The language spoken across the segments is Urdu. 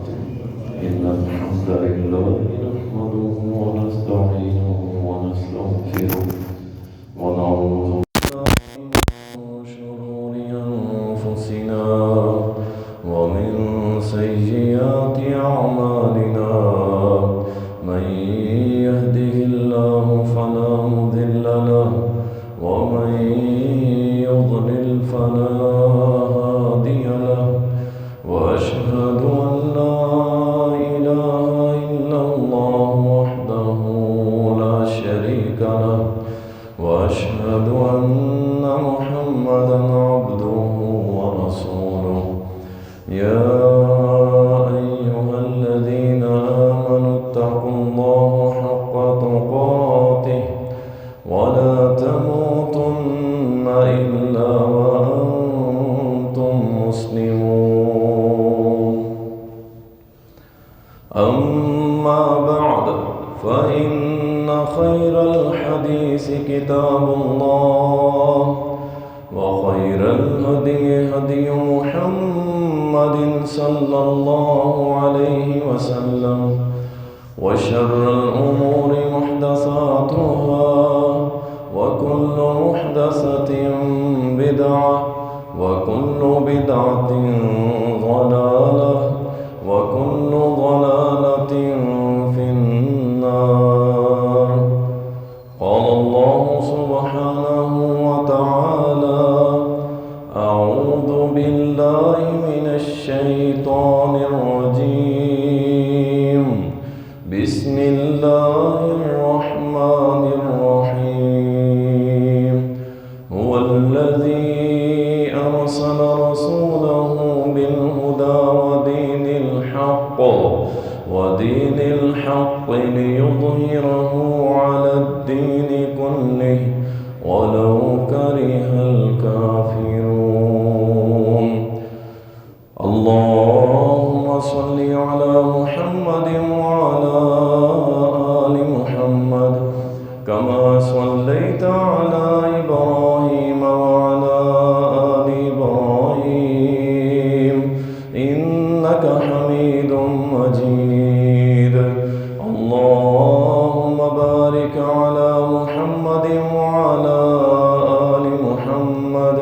إن الحمد لله نحمده ونستعينه ونستغفره ونعوذ من شرور أنفسنا ومن سيئات أعمالنا من يهده الله فلا مضل له ومن يضلل فلا هادي له وأشهد أن لا إله إلا الله وحده لا شريك له وأشهد أن محمدا عبده ورسوله يا أيها الذين آمنوا اتقوا الله حق تقاته ولا تموتن إلا وأنتم مسلمون أما بعد فإن خير الحديث كتاب الله وخير الهدي هدي محمد صلى الله عليه وسلم وشر الأمور محدثاتها وكل محدثة بدعة وكل بدعة ضلالة وكل ضلالة في النار. قال الله سبحانه وتعالى: أعوذ بالله من الشيطان الرجيم. بسم الله الرحمن الرحيم. هو الذي أرسل رسوله بالهدى ودين الحق ليظهره على الدين كله ولو كره الكافرون. اللهم صل على محمد وعلى آل محمد كما صليت على إبراهيم وعلى آل إبراهيم إنك حميد مجيد. اللهم بارك على محمد وعلى آل محمد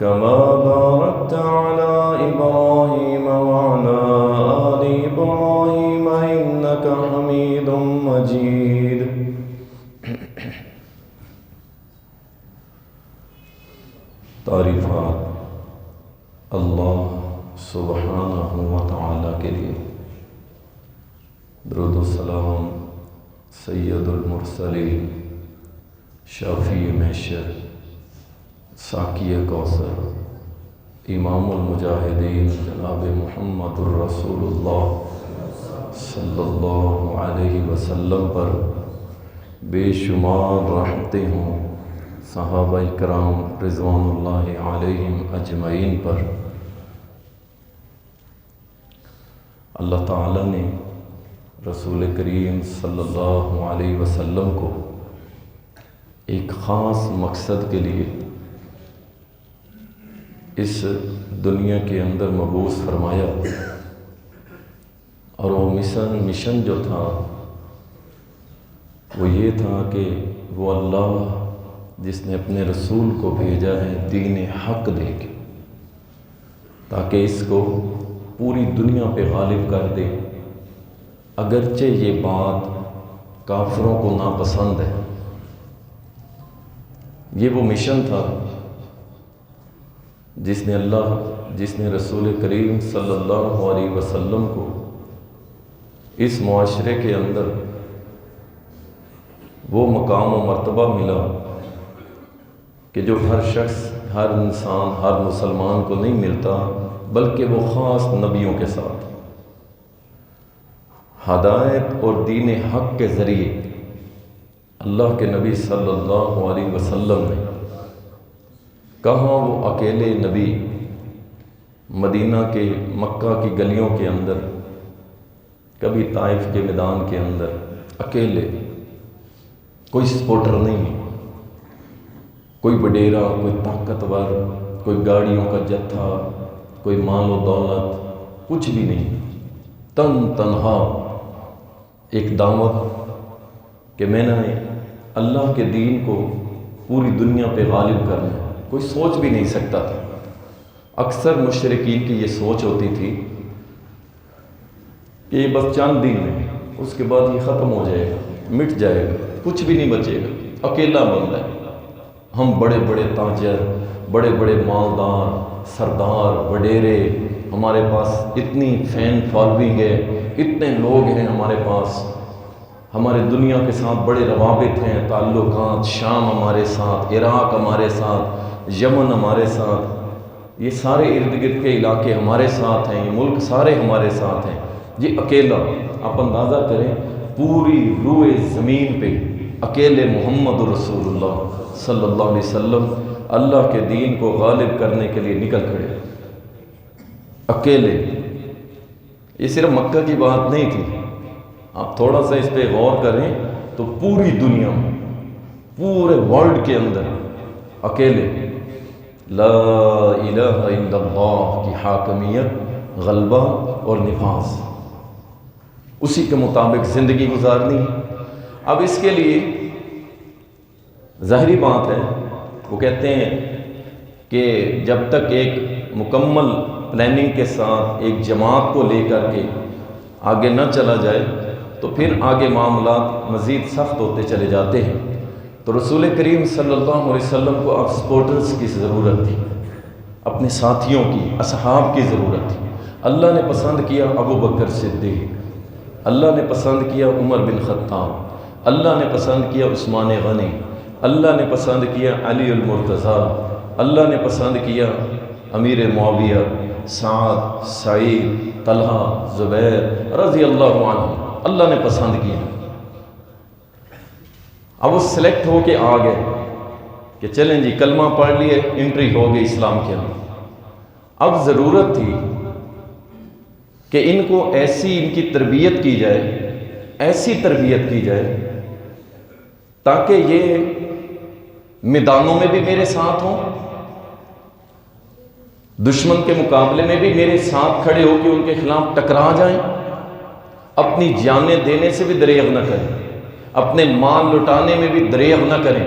كما باركت على إبراهيم وعلى آل إبراهيم إنك حميد مجيد. تعریفات اللہ سبحانہ و تعالیٰ کے لیے، درود و سلام سید المرسلین، شافی محشر، ساقی کوثر، امام المجاہدین جناب محمد الرسول اللہ صلی اللہ علیہ وسلم پر بے شمار رحمتیں ہوں، صحابہ کرام رضوان اللہ علیہم اجمعین پر۔ اللہ تعالیٰ نے رسول کریم صلی اللہ علیہ وسلم کو ایک خاص مقصد کے لیے اس دنیا کے اندر مبعوث فرمایا، اور وہ مشن جو تھا وہ یہ تھا کہ وہ اللہ جس نے اپنے رسول کو بھیجا ہے دین حق دے کے، تاکہ اس کو پوری دنیا پہ غالب کر دے، اگرچہ یہ بات کافروں کو ناپسند ہے۔ یہ وہ مشن تھا جس نے رسول کریم صلی اللہ علیہ وسلم کو اس معاشرے کے اندر وہ مقام و مرتبہ ملا کہ جو ہر شخص، ہر انسان، ہر مسلمان کو نہیں ملتا، بلکہ وہ خاص نبیوں کے ساتھ ہدایت اور دین حق کے ذریعے اللہ کے نبی صلی اللہ علیہ وسلم نے کہاں وہ اکیلے نبی مدینہ کے مکہ کی گلیوں کے اندر، کبھی طائف کے میدان کے اندر اکیلے، کوئی سپورٹر نہیں، کوئی وڈیرا، کوئی طاقتور، کوئی گاڑیوں کا جتھا، کوئی مال و دولت، کچھ بھی نہیں، تنہا ایک دعوت کہ میں نے اللہ کے دین کو پوری دنیا پہ غالب کرنا ہے، کوئی سوچ بھی نہیں سکتا تھا۔ اکثر مشرکین کی یہ سوچ ہوتی تھی کہ یہ بس چند دن میں، اس کے بعد یہ ختم ہو جائے گا، مٹ جائے گا، کچھ بھی نہیں بچے گا، اکیلا بن ہے۔ ہم بڑے بڑے تاجر، بڑے بڑے مالدار، سردار، وڈیرے، ہمارے پاس اتنی فین فالوئنگ ہے، اتنے لوگ ہیں ہمارے پاس، ہمارے دنیا کے ساتھ بڑے روابط ہیں، تعلقات، شام ہمارے ساتھ، عراق ہمارے ساتھ، یمن ہمارے ساتھ، یہ سارے ارد گرد کے علاقے ہمارے ساتھ ہیں، یہ ملک سارے ہمارے ساتھ ہیں۔ یہ اکیلا، آپ اندازہ کریں، پوری روئے زمین پہ اکیلے محمد رسول اللہ صلی اللہ علیہ وسلم اللہ کے دین کو غالب کرنے کے لیے نکل کھڑے، اکیلے۔ یہ صرف مکہ کی بات نہیں تھی، آپ تھوڑا سا اس پہ غور کریں تو پوری دنیا میں، پورے ورلڈ کے اندر اکیلے لا الہ الا اللہ کی حاکمیت، غلبہ اور نفاذ، اسی کے مطابق زندگی گزارنی ہے۔ اب اس کے لیے ظاہری بات ہے، وہ کہتے ہیں کہ جب تک ایک مکمل پلاننگ کے ساتھ ایک جماعت کو لے کر کے آگے نہ چلا جائے تو پھر آگے معاملات مزید سخت ہوتے چلے جاتے ہیں۔ تو رسول کریم صلی اللہ علیہ وسلم کو اب سپورٹرز کی ضرورت تھی، اپنے ساتھیوں کی، اصحاب کی ضرورت تھی۔ اللہ نے پسند کیا ابو بکر صدیق، اللہ نے پسند کیا عمر بن خطاب، اللہ نے پسند کیا عثمان غنی، اللہ نے پسند کیا علی المرتضیٰ، اللہ نے پسند کیا امیر معاویہ، سعد، سعید، طلحہ، زبیر رضی اللہ عنہ، اللہ نے پسند کیا۔ اب وہ سلیکٹ ہو کے آ گئے کہ چلیں جی کلمہ پڑھ لیے، انٹری ہو گئی اسلام کے اندر۔ اب ضرورت تھی کہ ان کو ایسی ان کی تربیت کی جائے، ایسی تربیت کی جائے تاکہ یہ میدانوں میں بھی میرے ساتھ ہوں، دشمن کے مقابلے میں بھی میرے ساتھ کھڑے ہو کے ان کے خلاف ٹکرا جائیں، اپنی جانیں دینے سے بھی دریغ نہ کریں، اپنے مال لٹانے میں بھی دریغ نہ کریں۔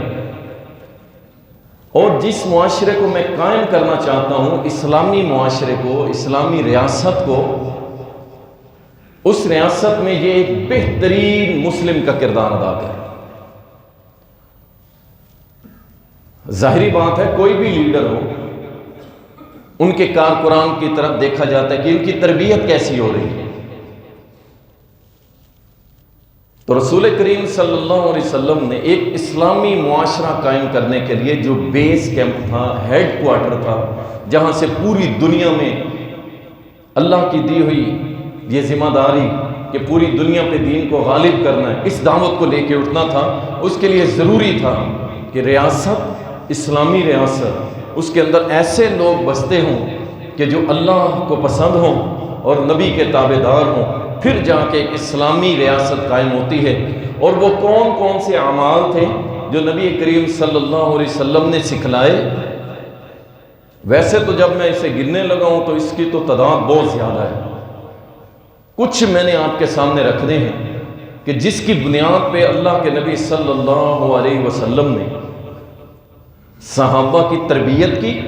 اور جس معاشرے کو میں قائم کرنا چاہتا ہوں، اسلامی معاشرے کو، اسلامی ریاست کو، اس ریاست میں یہ ایک بہترین مسلم کا کردار ادا کرے۔ ظاہری بات ہے کوئی بھی لیڈر ہو، ان کے کارکنان کی طرف دیکھا جاتا ہے کہ ان کی تربیت کیسی ہو رہی ہے۔ تو رسول کریم صلی اللہ علیہ وسلم نے ایک اسلامی معاشرہ قائم کرنے کے لیے جو بیس کیمپ تھا، ہیڈ کوارٹر تھا، جہاں سے پوری دنیا میں اللہ کی دی ہوئی یہ ذمہ داری کہ پوری دنیا پہ دین کو غالب کرنا ہے، اس دعوت کو لے کے اٹھنا تھا، اس کے لیے ضروری تھا کہ ریاست، اسلامی ریاست، اس کے اندر ایسے لوگ بستے ہوں کہ جو اللہ کو پسند ہوں اور نبی کے تابع دار ہوں، پھر جا کے ایک اسلامی ریاست قائم ہوتی ہے۔ اور وہ کون کون سے اعمال تھے جو نبی کریم صلی اللہ علیہ وسلم نے سکھلائے؟ ویسے تو جب میں اسے گننے لگا ہوں تو اس کی تو تعداد بہت زیادہ ہے، کچھ میں نے آپ کے سامنے رکھنے ہیں کہ جس کی بنیاد پہ اللہ کے نبی صلی اللہ علیہ وسلم نے صحابہ کی تربیت کی،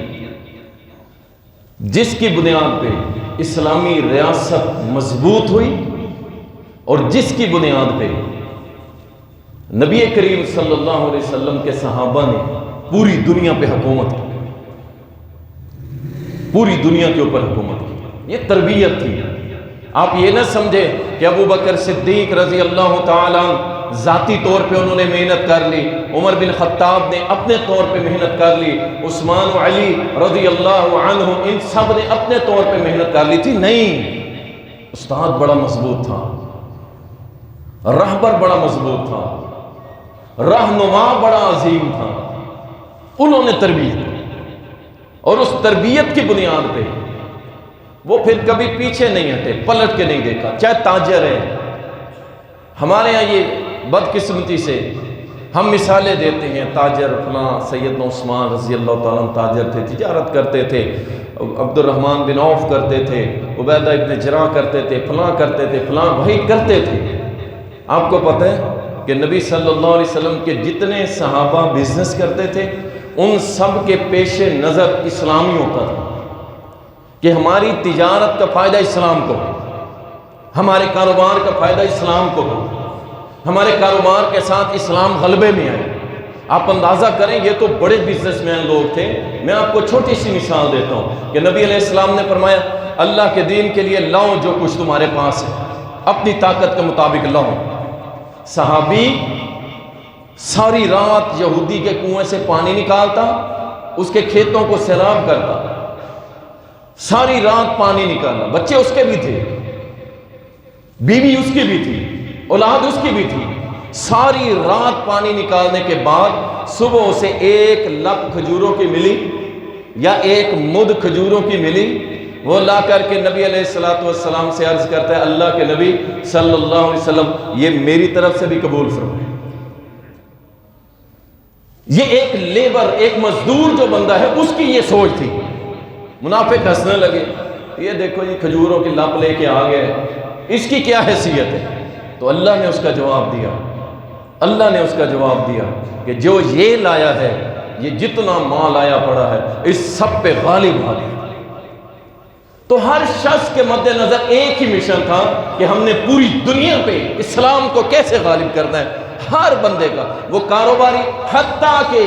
جس کی بنیاد پہ اسلامی ریاست مضبوط ہوئی، اور جس کی بنیاد پہ نبی کریم صلی اللہ علیہ وسلم کے صحابہ نے پوری دنیا پہ حکومت کی، پوری دنیا کے اوپر حکومت کی۔ یہ تربیت تھی۔ آپ یہ نہ سمجھے کہ ابو بکر صدیق رضی اللہ تعالیٰ ذاتی طور پہ انہوں نے محنت کر لی، عمر بن خطاب نے اپنے طور پہ محنت کر لی، عثمان و علی رضی اللہ عنہ ان سب نے اپنے طور پہ محنت کر لی تھی۔ نہیں، استاد بڑا مضبوط تھا، رہبر بڑا مضبوط تھا، رہنما بڑا عظیم تھا، انہوں نے تربیت، اور اس تربیت کی بنیاد پہ وہ پھر کبھی پیچھے نہیں ہٹے، پلٹ کے نہیں دیکھا، چاہے تاجر ہے۔ ہمارے ہاں یہ بدقسمتی سے ہم مثالیں دیتے ہیں، تاجر فلاں، سیدنا عثمان رضی اللہ تعالیٰ عنہ تاجر تھے، تجارت کرتے تھے، عبد الرحمن بن عوف کرتے تھے، عبیدہ ابن جراح کرتے تھے، فلاں کرتے تھے، فلاں بھائی کرتے تھے۔ آپ کو پتہ ہے کہ نبی صلی اللہ علیہ وسلم کے جتنے صحابہ بزنس کرتے تھے ان سب کے پیش نظر اسلامی ہوتا تھا کہ ہماری تجارت کا فائدہ اسلام کو ہو، ہمارے کاروبار کا فائدہ اسلام کو ہو، ہمارے کاروبار کے ساتھ اسلام غلبے میں آئے۔ آپ اندازہ کریں یہ تو بڑے بزنس مین لوگ تھے۔ میں آپ کو چھوٹی سی مثال دیتا ہوں کہ نبی علیہ السلام نے فرمایا اللہ کے دین کے لیے لاؤ جو کچھ تمہارے پاس ہے، اپنی طاقت کے مطابق لاؤ۔ صحابی ساری رات یہودی کے کنویں سے پانی نکالتا، اس کے کھیتوں کو سیراب کرتا، ساری رات پانی نکالنا، بچے اس کے بھی تھے، بیوی اس کی بھی تھی، اولاد اس کی بھی تھی، ساری رات پانی نکالنے کے بعد صبح اسے ایک لپ کھجوروں کی ملی یا ایک مد کھجوروں کی ملی، وہ لا کر کے نبی علیہ السلام سے عرض کرتا ہے اللہ کے نبی صلی اللہ علیہ وسلم یہ میری طرف سے بھی قبول فرمائے۔ یہ ایک لیبر، ایک مزدور جو بندہ ہے اس کی یہ سوچ تھی۔ منافق ہنسنے لگے، یہ دیکھو یہ کھجوروں کی لپ لے کے آ گئے، اس کی کیا حیثیت ہے؟ تو اللہ نے اس کا جواب دیا، اللہ نے اس کا جواب دیا کہ جو یہ لایا ہے، یہ جتنا مال آیا پڑا ہے اس سب پہ غالب آ گیا۔ تو ہر شخص کے مد نظر ایک ہی مشن تھا کہ ہم نے پوری دنیا پہ اسلام کو کیسے غالب کرنا ہے۔ ہر بندے کا، وہ کاروباری، حتیٰ کہ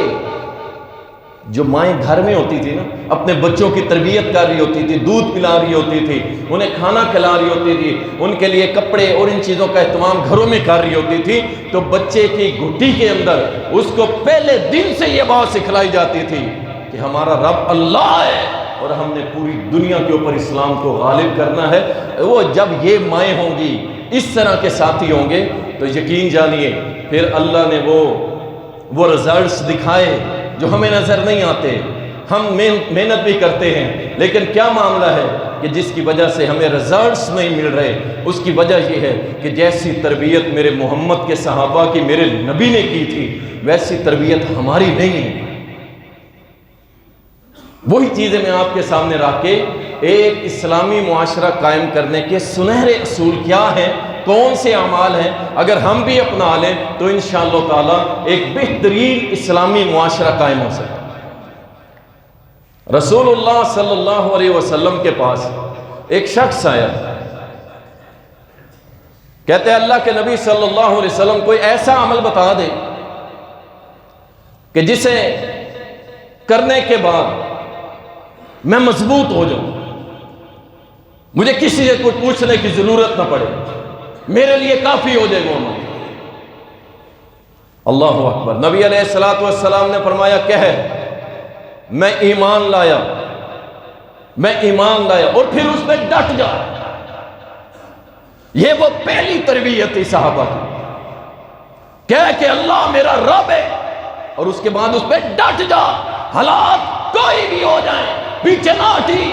جو مائیں گھر میں ہوتی تھی نا، اپنے بچوں کی تربیت کر رہی ہوتی تھی، دودھ پلا رہی ہوتی تھی، انہیں کھانا کھلا رہی ہوتی تھی، ان کے لیے کپڑے اور ان چیزوں کا اہتمام گھروں میں کر رہی ہوتی تھی، تو بچے کی گھٹی کے اندر اس کو پہلے دن سے یہ بات سکھلائی جاتی تھی کہ ہمارا رب اللہ ہے اور ہم نے پوری دنیا کے اوپر اسلام کو غالب کرنا ہے۔ وہ جب یہ مائیں ہوں گی، اس طرح کے ساتھی ہوں گے، تو یقین جانیے پھر اللہ نے وہ رزلٹس دکھائے جو ہمیں نظر نہیں آتے۔ ہم محنت بھی کرتے ہیں، لیکن کیا معاملہ ہے کہ جس کی وجہ سے ہمیں رزلٹس نہیں مل رہے، اس کی وجہ یہ ہے کہ جیسی تربیت میرے محمد کے صحابہ کی میرے نبی نے کی تھی ویسی تربیت ہماری نہیں ہے۔ وہی چیزیں میں آپ کے سامنے رکھ کے ایک اسلامی معاشرہ قائم کرنے کے سنہرے اصول کیا ہیں، کون سے اعمال ہیں، اگر ہم بھی اپنا لیں تو انشاءاللہ تعالی ایک بہترین اسلامی معاشرہ قائم ہو سکتا ہے۔ رسول اللہ صلی اللہ علیہ وسلم کے پاس ایک شخص آیا، کہتے ہیں اللہ کے نبی صلی اللہ علیہ وسلم کوئی ایسا عمل بتا دے کہ جسے کرنے کے بعد میں مضبوط ہو جاؤں، مجھے کسی سے کچھ پوچھنے کی ضرورت نہ پڑے، میرے لیے کافی ہو جائے گا عمل۔ اللہ اکبر۔ نبی علیہ السلام نے فرمایا کہہ میں ایمان لایا، میں ایمان لایا، اور پھر اس میں ڈٹ جا۔ یہ وہ پہلی تربیت تھی صحابہ کی، کہہ کہ اللہ میرا رب ہے، اور اس کے بعد اس پہ ڈٹ جا، حالات کوئی بھی ہو جائیں پیچھے نہ ہٹی۔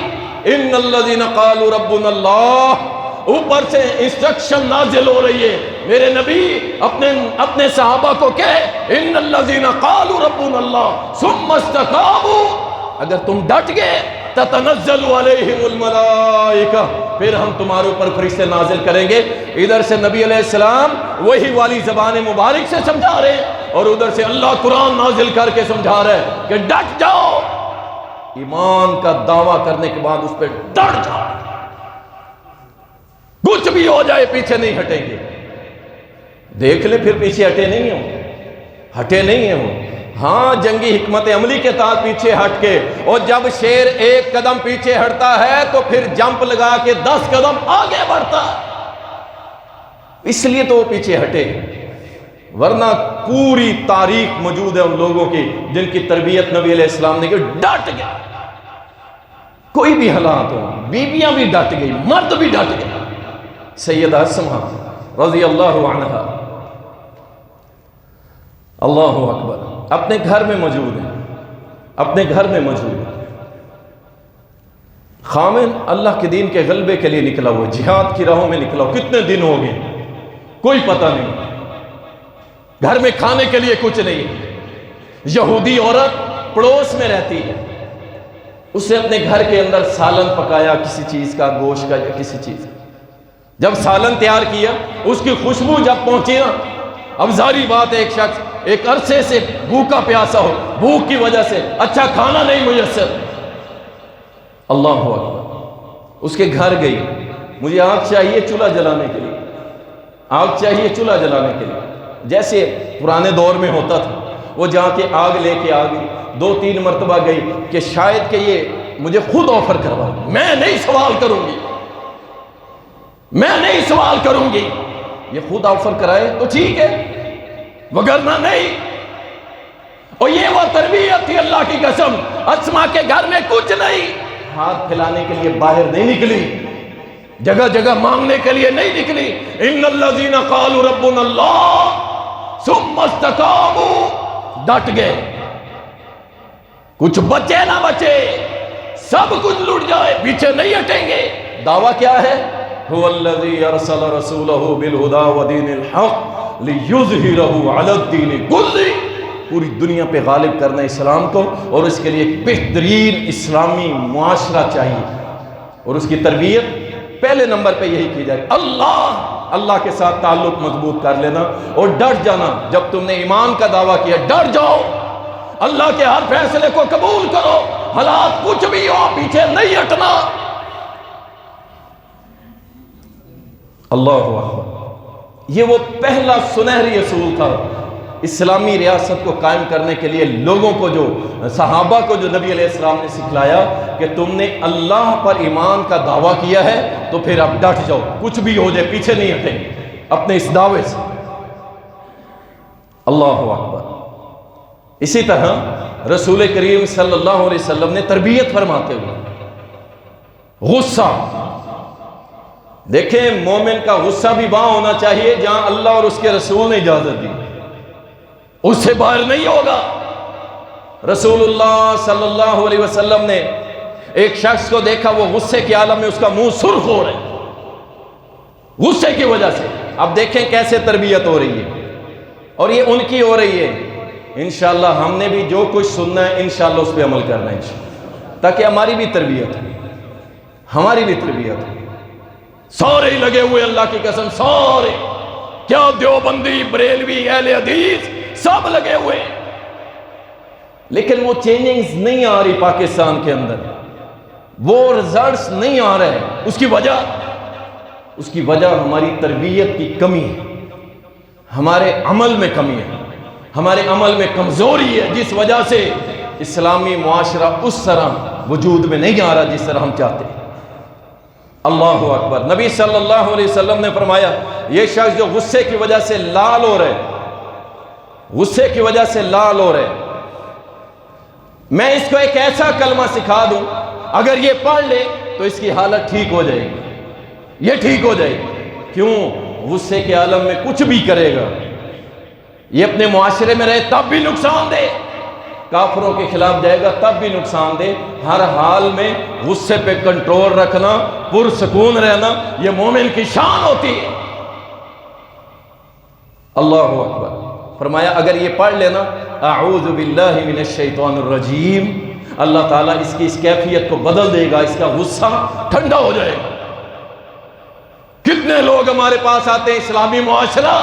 ان الذین قالوا ربنا اللہ، اوپر سے انسٹرکشن نازل ہو رہی ہے، میرے نبی اپنے صحابہ کو کہے ان الذین قالوا ربنا اللہ ثم استقاموا، اگر تم ڈٹ گئے تتنزل علیہم الملائکہ، پھر ہم تمہارے اوپر فرشتے نازل کریں گے۔ ادھر سے نبی علیہ السلام وہی والی زبان مبارک سے سمجھا رہے ہیں، اور ادھر سے اللہ قرآن نازل کر کے سمجھا رہے ہیں کہ ڈٹ جاؤ، ایمان کا دعویٰ کرنے کے بعد اس پہ ڈٹ جاؤ، کچھ بھی ہو جائے پیچھے نہیں ہٹیں گے۔ دیکھ لے پھر پیچھے ہٹے نہیں ہوں، ہٹے نہیں ہوں، ہاں جنگی حکمت عملی کے تحت پیچھے ہٹ کے، اور جب شیر ایک قدم پیچھے ہٹتا ہے تو پھر جمپ لگا کے 10 قدم آگے بڑھتا ہے، اس لیے تو وہ پیچھے ہٹے، ورنہ پوری تاریخ موجود ہے ان لوگوں کی جن کی تربیت نبی علیہ السلام نے کی، ڈٹ گیا، کوئی بھی حالات ہو، بیویاں بھی ڈٹ گئی، مرد بھی ڈٹ گئے۔ سیدہ اسماء رضی اللہ عنہا، اللہ اکبر، اپنے گھر میں موجود ہیں، اپنے گھر میں موجود ہیں، خامن اللہ کے دین کے غلبے کے لیے نکلا ہوا، جہاد کی راہوں میں نکلا ہوا، کتنے دن ہو گئے کوئی پتہ نہیں، گھر میں کھانے کے لیے کچھ نہیں، یہودی عورت پڑوس میں رہتی ہے، اسے اپنے گھر کے اندر سالن پکایا کسی چیز کا، گوشت کا یا کسی چیز کا۔ جب سالن تیار کیا، اس کی خوشبو جب پہنچی نا، اب ظاہری بات ہے ایک شخص ایک عرصے سے بھوکا پیاسا ہو، بھوک کی وجہ سے اچھا کھانا نہیں میسر، اللہ اکبر، اس کے گھر گئی، مجھے آگ چاہیے چولہا جلانے کے لیے، آگ چاہیے چولہا جلانے کے لیے، جیسے پرانے دور میں ہوتا تھا۔ وہ جا کے آگ لے کے آ گئی، 2-3 مرتبہ گئی کہ شاید کہ یہ مجھے خود آفر کروا، میں نہیں سوال کروں گی، میں نہیں سوال کروں گی، یہ خود آفر کرائے تو ٹھیک ہے، وگرنہ نہیں۔ اور یہ وہ تربیت تھی، اللہ کی قسم، اسما کے گھر میں کچھ نہیں، ہاتھ پھیلانے کے لیے باہر نہیں نکلی، جگہ جگہ مانگنے کے لیے نہیں نکلی۔ ان الذین قالوا ربنا اللہ ثم استقاموا، ڈٹ گئے، کچھ بچے نہ بچے، سب کچھ لٹ جائے، پیچھے نہیں ہٹیں گے۔ دعویٰ کیا ہے؟ هو الذی ارسل رسولہ بالہدی ودین الحق لیظہرہ علی الدین کلہ، پوری دنیا پہ غالب کرنا اسلام کو، اور اس کے لیے ایک بہترین اسلامی معاشرہ چاہیے، اور اس کی تربیت پہلے نمبر پہ یہی کی جائے، اللہ کے ساتھ تعلق مضبوط کر لینا اور ڈٹ جانا۔ جب تم نے ایمان کا دعویٰ کیا، ڈٹ جاؤ، اللہ کے ہر فیصلے کو قبول کرو، حالات کچھ بھی ہو پیچھے نہیں ہٹنا۔ اللہ اکبر، یہ وہ پہلا سنہری اصول تھا اسلامی ریاست کو قائم کرنے کے لیے، لوگوں کو، جو صحابہ کو جو نبی علیہ السلام نے سکھلایا کہ تم نے اللہ پر ایمان کا دعویٰ کیا ہے تو پھر اب ڈٹ جاؤ، کچھ بھی ہو جائے پیچھے نہیں ہٹیں گے اپنے اس دعوے سے۔ اللہ اکبر۔ اسی طرح رسول کریم صلی اللہ علیہ وسلم نے تربیت فرماتے ہوئے غصہ، دیکھیں مومن کا غصہ بھی وہاں ہونا چاہیے جہاں اللہ اور اس کے رسول نے اجازت دی، اس سے باہر نہیں ہوگا۔ رسول اللہ صلی اللہ علیہ وسلم نے ایک شخص کو دیکھا، وہ غصے کے عالم میں اس کا منہ سرخ ہو رہا ہے غصے کی وجہ سے۔ اب دیکھیں کیسے تربیت ہو رہی ہے، اور یہ ان کی ہو رہی ہے۔ انشاءاللہ ہم نے بھی جو کچھ سننا ہے انشاءاللہ اس پہ عمل کرنا ہے انشاءاللہ، تاکہ ہماری بھی تربیت ہے، ہماری بھی تربیت ہے۔ سارے ہی لگے ہوئے اللہ کی قسم، سارے، کیا دیوبندی، بریلوی، اہل حدیث، سب لگے ہوئے، لیکن وہ چینجنگز نہیں آ رہی پاکستان کے اندر، وہ رزلٹس نہیں آ رہے۔ اس کی وجہ ہماری تربیت کی کمی ہے، ہمارے عمل میں کمی ہے، ہمارے عمل میں کمزوری ہے، جس وجہ سے اسلامی معاشرہ اس طرح وجود میں نہیں آ رہا جس طرح ہم چاہتے ہیں۔ اللہ اکبر۔ نبی صلی اللہ علیہ وسلم نے فرمایا، یہ شخص جو غصے کی وجہ سے لال ہو رہے، غصے کی وجہ سے لال ہو رہے، میں اس کو ایک ایسا کلمہ سکھا دوں، اگر یہ پڑھ لے تو اس کی حالت ٹھیک ہو جائے گی، یہ ٹھیک ہو جائے گی۔ کیوں؟ غصے کے عالم میں کچھ بھی کرے گا، یہ اپنے معاشرے میں رہے تب بھی نقصان دے، کافروں کے خلاف جائے گا تب بھی نقصان دے۔ ہر حال میں غصے پہ کنٹرول رکھنا، پرسکون رہنا، یہ مومن کی شان ہوتی ہے۔ اللہ اکبر۔ فرمایا اگر یہ پڑھ لینا اعوذ باللہ من الشیطان الرجیم، اللہ تعالیٰ اس کی اس کیفیت کو بدل دے گا، اس کا غصہ ٹھنڈا ہو جائے گا۔ کتنے لوگ ہمارے پاس آتے ہیں، اسلامی معاشرہ،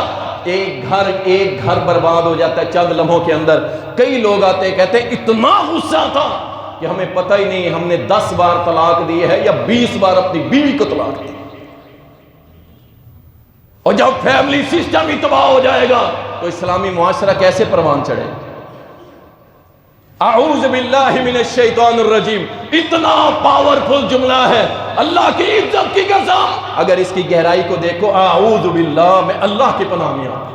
ایک گھر برباد ہو جاتا ہے چند لمحوں کے اندر۔ کئی لوگ آتے ہیں کہتے ہیں اتنا غصہ تھا کہ ہمیں پتہ ہی نہیں، ہم نے 10 بار طلاق دی ہے یا 20 بار اپنی بیوی کو طلاق دی، اور جب فیملی سسٹم ہی تباہ ہو جائے گا تو اسلامی معاشرہ کیسے پروان چڑھے؟ اعوذ باللہ من الشیطان الرجیم اتنا پاورفل جملہ ہے، اللہ کی عزت کی قسم، اگر اس کی گہرائی کو دیکھو، اعوذ باللہ، میں اللہ کی پناہ میں آتا ہوں،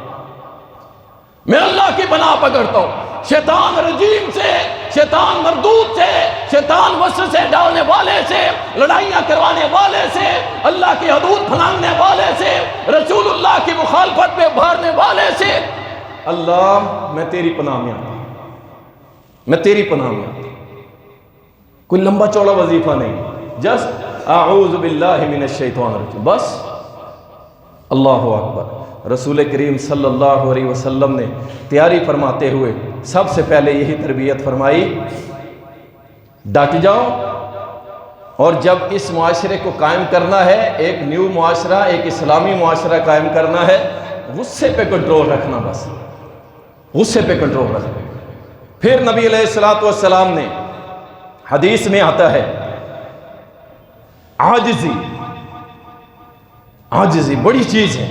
میں اللہ کی پناہ پکڑتا ہوں شیطان رجیم سے، شیطان مردود سے، شیطان وسوسے ڈالنے والے سے، لڑائیاں کروانے والے سے، اللہ کی حدود پھلانگنے والے سے، رسول اللہ کی مخالفت پہ ابھارنے والے سے۔ اللہ میں تیری پناہ میں آتا ہوں، میں تیری پناہ میں آتا ہوں۔ کوئی لمبا چوڑا وظیفہ نہیں، جسٹ اعوذ باللہ من الشیطان الرجیم، بس۔ اللہ اکبر۔ رسول کریم صلی اللہ علیہ وسلم نے تیاری فرماتے ہوئے سب سے پہلے یہی تربیت فرمائی، ڈٹ جاؤ، اور جب اس معاشرے کو قائم کرنا ہے، ایک نیو معاشرہ، ایک اسلامی معاشرہ قائم کرنا ہے، غصے پہ کنٹرول رکھنا، بس غصے پہ کنٹرول رکھنا۔ پھر نبی علیہ الصلوۃ والسلام نے، حدیث میں آتا ہے، عاجزی بڑی چیز ہے،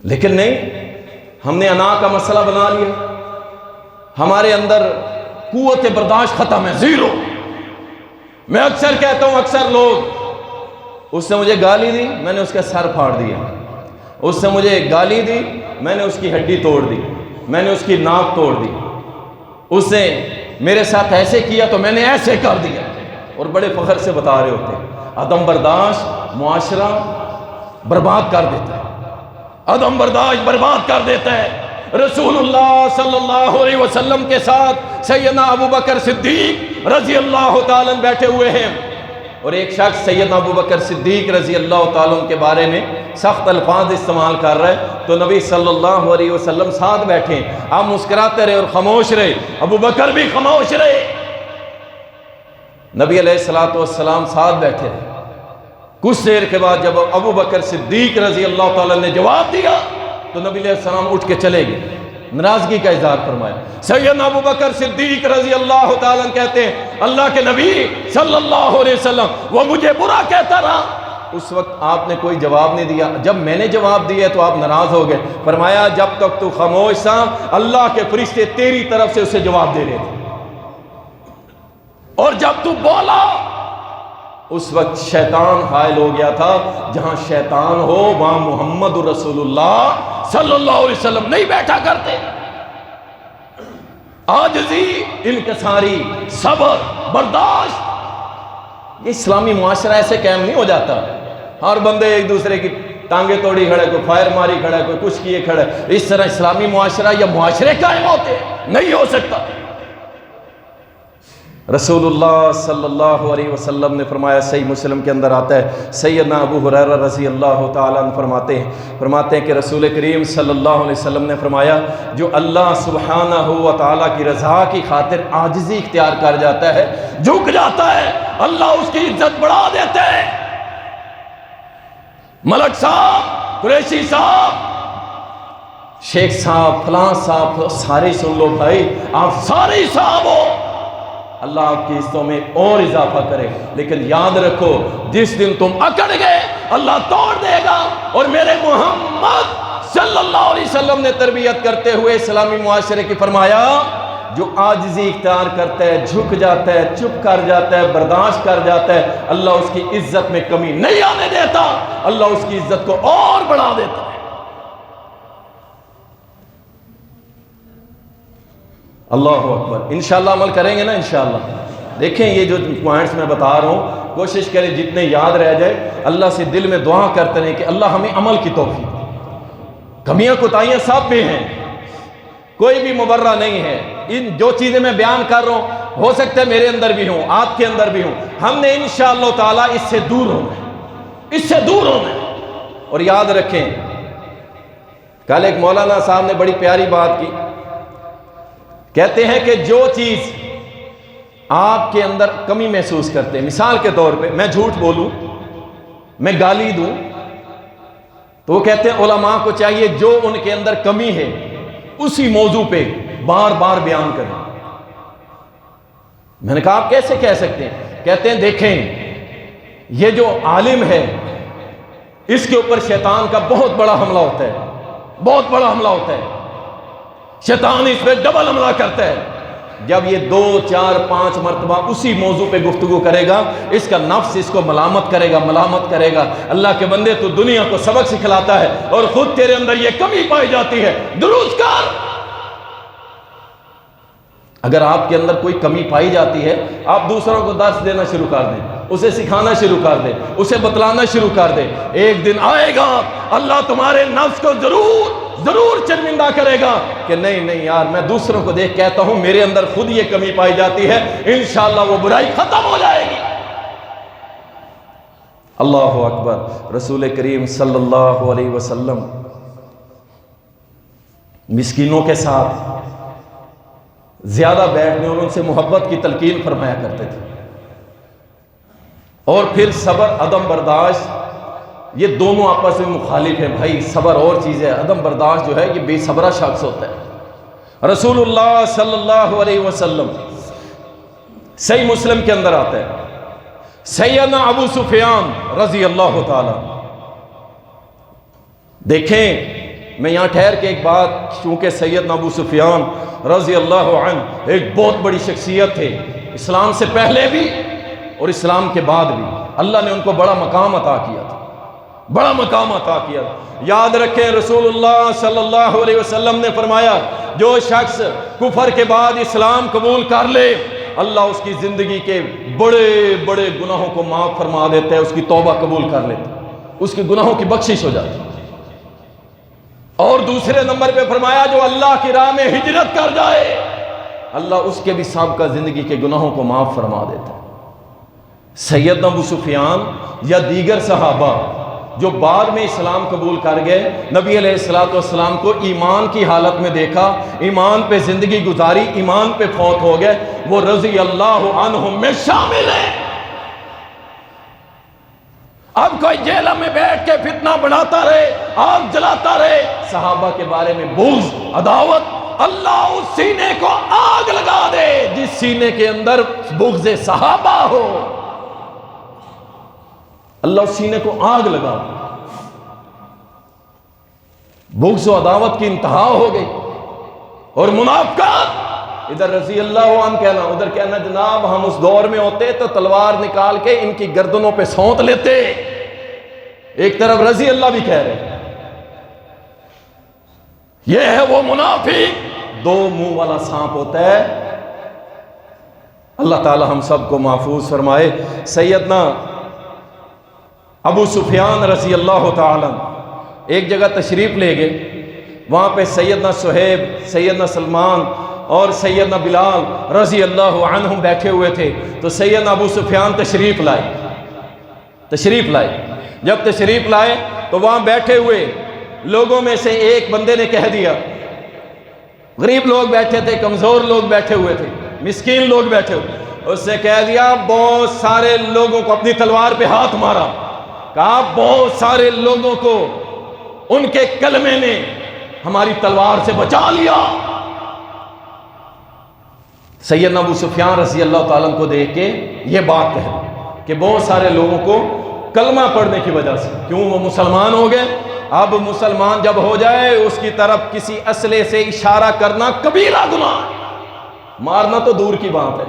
لیکن نہیں، ہم نے انا کا مسئلہ بنا لیا، ہمارے اندر قوت برداشت ختم ہے، زیرو۔ میں اکثر کہتا ہوں، اکثر لوگ، اس نے مجھے گالی دی، میں نے اس کا سر پھاڑ دیا، اس نے مجھے گالی دی، میں نے اس کی ہڈی توڑ دی، میں نے اس کی ناک توڑ دی، اس نے میرے ساتھ ایسے کیا تو میں نے ایسے کر دیا، اور بڑے فخر سے بتا رہے ہوتے ہیں۔ عدم برداشت معاشرہ برباد کر دیتا ہے، عدم برداشت برباد کر دیتا ہے۔ رسول اللہ صلی اللہ علیہ وسلم کے ساتھ سیدنا ابو بکر صدیق رضی اللہ تعالیٰ بیٹھے ہوئے ہیں، اور ایک شخص سیدنا ابو بکر صدیق رضی اللہ تعالیٰ کے بارے میں سخت الفاظ استعمال کر رہا ہے، تو نبی صلی اللہ علیہ وسلم ساتھ بیٹھے، آپ مسکراتے رہے اور خاموش رہے، ابو بکر بھی خاموش رہے۔ نبی علیہ الصلوۃ والسلام ساتھ بیٹھے، کچھ دیر کے بعد جب ابو بکر صدیق رضی اللہ تعالیٰ نے جواب دیا تو نبی علیہ السلام اٹھ کے چلے گئے، ناراضگی کا اظہار فرمایا۔ سیدنا ابو بکر صدیق رضی اللہ تعالیٰ کہتے ہیں، اللہ کے نبی صلی اللہ علیہ وسلم وہ مجھے برا کہتا رہا، اس وقت آپ نے کوئی جواب نہیں دیا، جب میں نے جواب دیا تو آپ ناراض ہو گئے۔ فرمایا جب تک تو خاموش تھا، اللہ کے فرشتے تیری طرف سے اسے جواب دے رہے تھے، اور جب تو بولا اس وقت شیطان حائل ہو گیا تھا، جہاں شیطان ہو وہاں محمد رسول اللہ صلی اللہ علیہ وسلم نہیں بیٹھا کرتے۔ عاجزی، انکساری، صبر، برداشت، یہ اسلامی معاشرہ ایسے قائم نہیں ہو جاتا۔ ہر بندے ایک دوسرے کی ٹانگیں توڑی کھڑے، کوئی فائر ماری کھڑا، کوئی کچھ کیے کھڑے، اس طرح اسلامی معاشرہ یا معاشرے قائم ہوتے نہیں ہو سکتا۔ رسول اللہ صلی اللہ علیہ وسلم نے فرمایا، صحیح مسلم کے اندر آتا ہے، سیدنا ابو ہریرہ رضی اللہ تعالیٰ عنہ فرماتے ہیں کہ رسول کریم صلی اللہ علیہ وسلم نے فرمایا، جو اللہ سبحانہ و تعالیٰ کی رضا کی خاطر عاجزی اختیار کر جاتا ہے، جھک جاتا ہے، اللہ اس کی عزت بڑھا دیتا ہے۔ ملک صاحب، قریشی صاحب، شیخ صاحب، فلاں صاحب، سارے سن لو بھائی، آپ سارے صاحب ہو، اللہ آپ کی عزتوں میں اور اضافہ کرے، لیکن یاد رکھو جس دن تم اکڑ گئے اللہ توڑ دے گا۔ اور میرے محمد صلی اللہ علیہ وسلم نے تربیت کرتے ہوئے اسلامی معاشرے کی فرمایا، جو عاجزی اختیار کرتا ہے، جھک جاتا ہے، چپ کر جاتا ہے، برداشت کر جاتا ہے، اللہ اس کی عزت میں کمی نہیں آنے دیتا، اللہ اس کی عزت کو اور بڑھا دیتا ہے۔ اللہ اکبر، انشاءاللہ عمل کریں گے نا انشاءاللہ۔ دیکھیں یہ جو پوائنٹس میں بتا رہا ہوں، کوشش کریں جتنے یاد رہ جائے، اللہ سے دل میں دعا کرتے رہیں کہ اللہ ہمیں عمل کی توفیق۔ کمیاں کوتاہیاں سب میں ہیں، کوئی بھی مبرہ نہیں ہے۔ ان جو چیزیں میں بیان کر رہا ہوں ہو سکتا ہے میرے اندر بھی ہوں، آپ کے اندر بھی ہوں، ہم نے انشاءاللہ تعالیٰ اس سے دور ہونا ہے، اس سے دور ہونا ہے۔ اور یاد رکھیں، کل ایک مولانا صاحب نے بڑی پیاری بات کی، کہتے ہیں کہ جو چیز آپ کے اندر کمی محسوس کرتے ہیں، مثال کے طور پہ میں جھوٹ بولوں، میں گالی دوں، تو وہ کہتے ہیں علماء کو چاہیے جو ان کے اندر کمی ہے اسی موضوع پہ بار بار بیان کریں۔ میں نے کہا آپ کیسے کہہ سکتے ہیں؟ کہتے ہیں دیکھیں یہ جو عالم ہے اس کے اوپر شیطان کا بہت بڑا حملہ ہوتا ہے، بہت بڑا حملہ ہوتا ہے، شیطان اس پہ ڈبل حملہ کرتا ہے۔ جب یہ 2 4 5 مرتبہ اسی موضوع پہ گفتگو کرے گا، اس کا نفس اس کو ملامت کرے گا، ملامت کرے گا، اللہ کے بندے تو دنیا کو سبق سکھلاتا ہے اور خود تیرے اندر یہ کمی پائی جاتی ہے، درست کر۔ اگر آپ کے اندر کوئی کمی پائی جاتی ہے، آپ دوسروں کو درس دینا شروع کر دیں، اسے سکھانا شروع کر دیں، اسے بتلانا شروع کر دیں۔ ایک دن آئے گا اللہ تمہارے نفس کو ضرور شرمندہ کرے گا کہ نہیں یار، میں دوسروں کو دیکھ کہتا ہوں میرے اندر خود یہ کمی پائی جاتی ہے، انشاءاللہ وہ برائی ختم ہو جائے گی۔ اللہ اکبر۔ رسول کریم صلی اللہ علیہ وسلم مسکینوں کے ساتھ زیادہ بیٹھنے اور ان سے محبت کی تلقین فرمایا کرتے تھے۔ اور پھر صبر، عدم برداشت، یہ دونوں آپس میں مخالف ہیں بھائی. صبر اور چیز ہے، عدم برداشت جو ہے یہ بے صبرہ شخص ہوتا ہے. رسول اللہ صلی اللہ علیہ وسلم، صحیح مسلم کے اندر آتا ہے، سیدنا ابو سفیان رضی اللہ تعالی. دیکھیں میں یہاں ٹھہر کے ایک بات، چونکہ سیدنا ابو سفیان رضی اللہ عنہ ایک بہت بڑی شخصیت تھے، اسلام سے پہلے بھی اور اسلام کے بعد بھی. اللہ نے ان کو بڑا مقام عطا کیا تھا، بڑا مقام عطا کیا. یاد رکھیں رسول اللہ صلی اللہ علیہ وسلم نے فرمایا جو شخص کفر کے بعد اسلام قبول کر لے، اللہ اس کی زندگی کے بڑے بڑے گناہوں کو معاف فرما دیتا ہے، اس کی توبہ قبول کر لیتا ہے، اس کے گناہوں کی بخشش ہو جاتی ہے. اور دوسرے نمبر پہ فرمایا جو اللہ کی راہ میں ہجرت کر جائے، اللہ اس کے بھی سابقہ زندگی کے گناہوں کو معاف فرما دیتا ہے. سیدنا ابو سفیان یا دیگر صحابہ جو بعد میں اسلام قبول کر گئے، نبی علیہ السلام کو ایمان کی حالت میں دیکھا، ایمان پہ زندگی گزاری، ایمان پہ فوت ہو گئے، وہ رضی اللہ عنہم میں شامل ہیں. اب کوئی جیل میں بیٹھ کے فتنہ بڑھاتا رہے، آگ جلاتا رہے، صحابہ کے بارے میں بغض، عداوت، اللہ اس سینے کو آگ لگا دے جس سینے کے اندر بغض صحابہ ہو. اللہ اس سینے کو آگ لگا دے. بغض و عداوت کی انتہا ہو گئی. اور منافقات، ادھر رضی اللہ عنہ کہنا، ادھر کہنا جناب ہم اس دور میں ہوتے تو تلوار نکال کے ان کی گردنوں پہ سونت لیتے. ایک طرف رضی اللہ بھی کہہ رہے، یہ ہے وہ منافق، دو منہ والا سانپ ہوتا ہے. اللہ تعالی ہم سب کو محفوظ فرمائے. سیدنا ابو سفیان رضی اللہ تعالی ایک جگہ تشریف لے گئے، وہاں پہ سیدنا صہیب، سیدنا سلمان اور سیدنا بلال رضی اللہ عنہم بیٹھے ہوئے تھے. تو سیدنا ابو سفیان تشریف لائے. جب تشریف لائے تو وہاں بیٹھے ہوئے لوگوں میں سے ایک بندے نے کہہ دیا، غریب لوگ بیٹھے تھے، کمزور لوگ بیٹھے ہوئے تھے، مسکین لوگ بیٹھے ہوئے، اس نے کہہ دیا بہت سارے لوگوں کو، اپنی تلوار پہ ہاتھ مارا، کہا بہت سارے لوگوں کو ان کے کلمے نے ہماری تلوار سے بچا لیا. سیدنا ابو سفیان رضی اللہ تعالیٰ کو دیکھ کے یہ بات کہہ کہ بہت سارے لوگوں کو کلمہ پڑھنے کی وجہ سے، کیوں وہ مسلمان ہو گئے. اب مسلمان جب ہو جائے اس کی طرف کسی اسلحے سے اشارہ کرنا کبیرہ گناہ، مارنا تو دور کی بات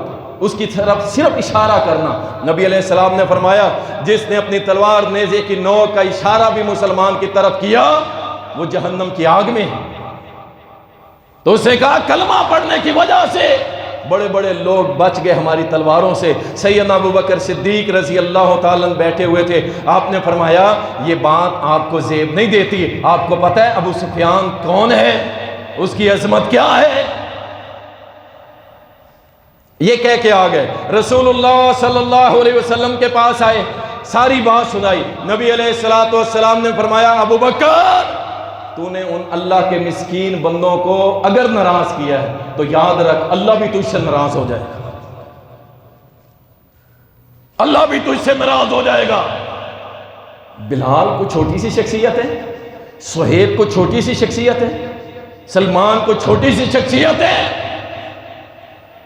ہے، اس کی طرف صرف اشارہ کرنا. نبی علیہ السلام نے فرمایا جس نے اپنی تلوار نیزے کی نوک کا اشارہ بھی مسلمان کی طرف کیا وہ جہنم کی آگ میں ہے. تو اس نے کہا کلمہ پڑھنے کی وجہ سے بڑے بڑے لوگ بچ گئے ہماری تلواروں سے. سیدنا ابو بکر صدیق رضی اللہ تعالیٰ بیٹھے ہوئے تھے. آپ نے فرمایا یہ بات آپ کو زیب نہیں دیتی، آپ کو پتہ ہے ابو سفیان کون ہے، اس کی عظمت کیا ہے. یہ کہہ کے آ گئے، رسول اللہ صلی اللہ علیہ وسلم کے پاس آئے، ساری بات سنائی. نبی علیہ السلام نے فرمایا ابو بکر تو نے ان اللہ کے مسکین بندوں کو اگر ناراض کیا ہے تو یاد رکھ اللہ بھی تجھ سے ناراض ہو جائے گا، اللہ بھی تجھ سے ناراض ہو جائے گا. بلال کو چھوٹی سی شخصیت ہے، صہیب کو چھوٹی سی شخصیت ہے، سلمان کو چھوٹی سی شخصیت ہے.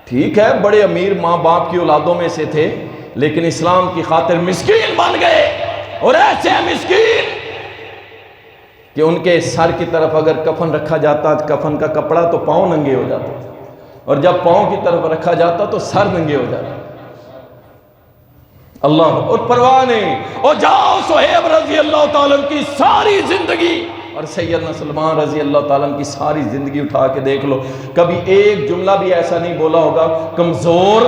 ٹھیک ہے بڑے امیر ماں باپ کی اولادوں میں سے تھے، لیکن اسلام کی خاطر مسکین بن گئے. اور ایسے مسکین کہ ان کے سر کی طرف اگر کفن رکھا جاتا، کفن کا کپڑا، تو پاؤں ننگے ہو جاتے، اور جب پاؤں کی طرف رکھا جاتا تو سر ننگے ہو جاتے. اللہ، اور پرواہ نہیں. اور جاؤ صہیب رضی اللہ تعالیٰ کی ساری زندگی اور سیدنا سلمان رضی اللہ تعالیٰ کی ساری زندگی اٹھا کے دیکھ لو، کبھی ایک جملہ بھی ایسا نہیں بولا ہوگا کمزور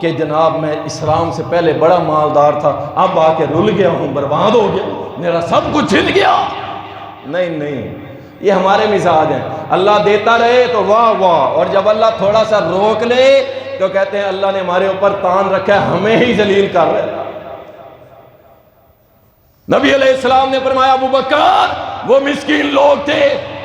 کہ جناب میں اسلام سے پہلے بڑا مالدار تھا، اب آ کے رل گیا ہوں، برباد ہو گیا، میرا سب کچھ چھن گیا. نہیں، یہ ہمارے مزاج ہیں. اللہ دیتا رہے تو واہ واہ، اور جب اللہ تھوڑا سا روک لے تو کہتے ہیں اللہ نے ہمارے اوپر تان رکھا ہے، ہمیں ہی ذلیل کر رہے. نبی علیہ السلام نے فرمایا ابو بکر وہ مسکین لوگ تھے،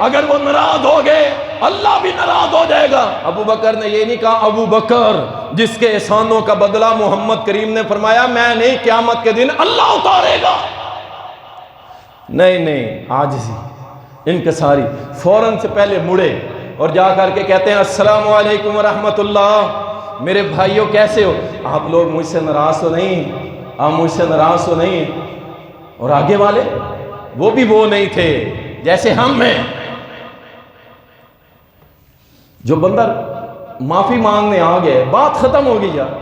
اگر وہ ناراض ہو گئے اللہ بھی ناراض ہو جائے گا۔ ابو بکر نے یہ نہیں کہا ابو بکر جس کے احسانوں کا بدلہ محمد کریم نے فرمایا میں نہیں، قیامت کے دن اللہ اتارے گا۔ نہیں، عاجزی، انکساری، فوراً سے پہلے مڑے اور جا کر کے کہتے ہیں السلام علیکم ورحمت اللہ، میرے بھائیوں کیسے ہو؟ آپ لوگ مجھ سے ناراض تو نہیں؟ آپ مجھ سے ناراض تو نہیں؟ اور آگے والے وہ بھی وہ نہیں تھے جیسے ہم ہیں۔ جو بندہ معافی مانگنے آ گئے، بات ختم ہو گئی یار،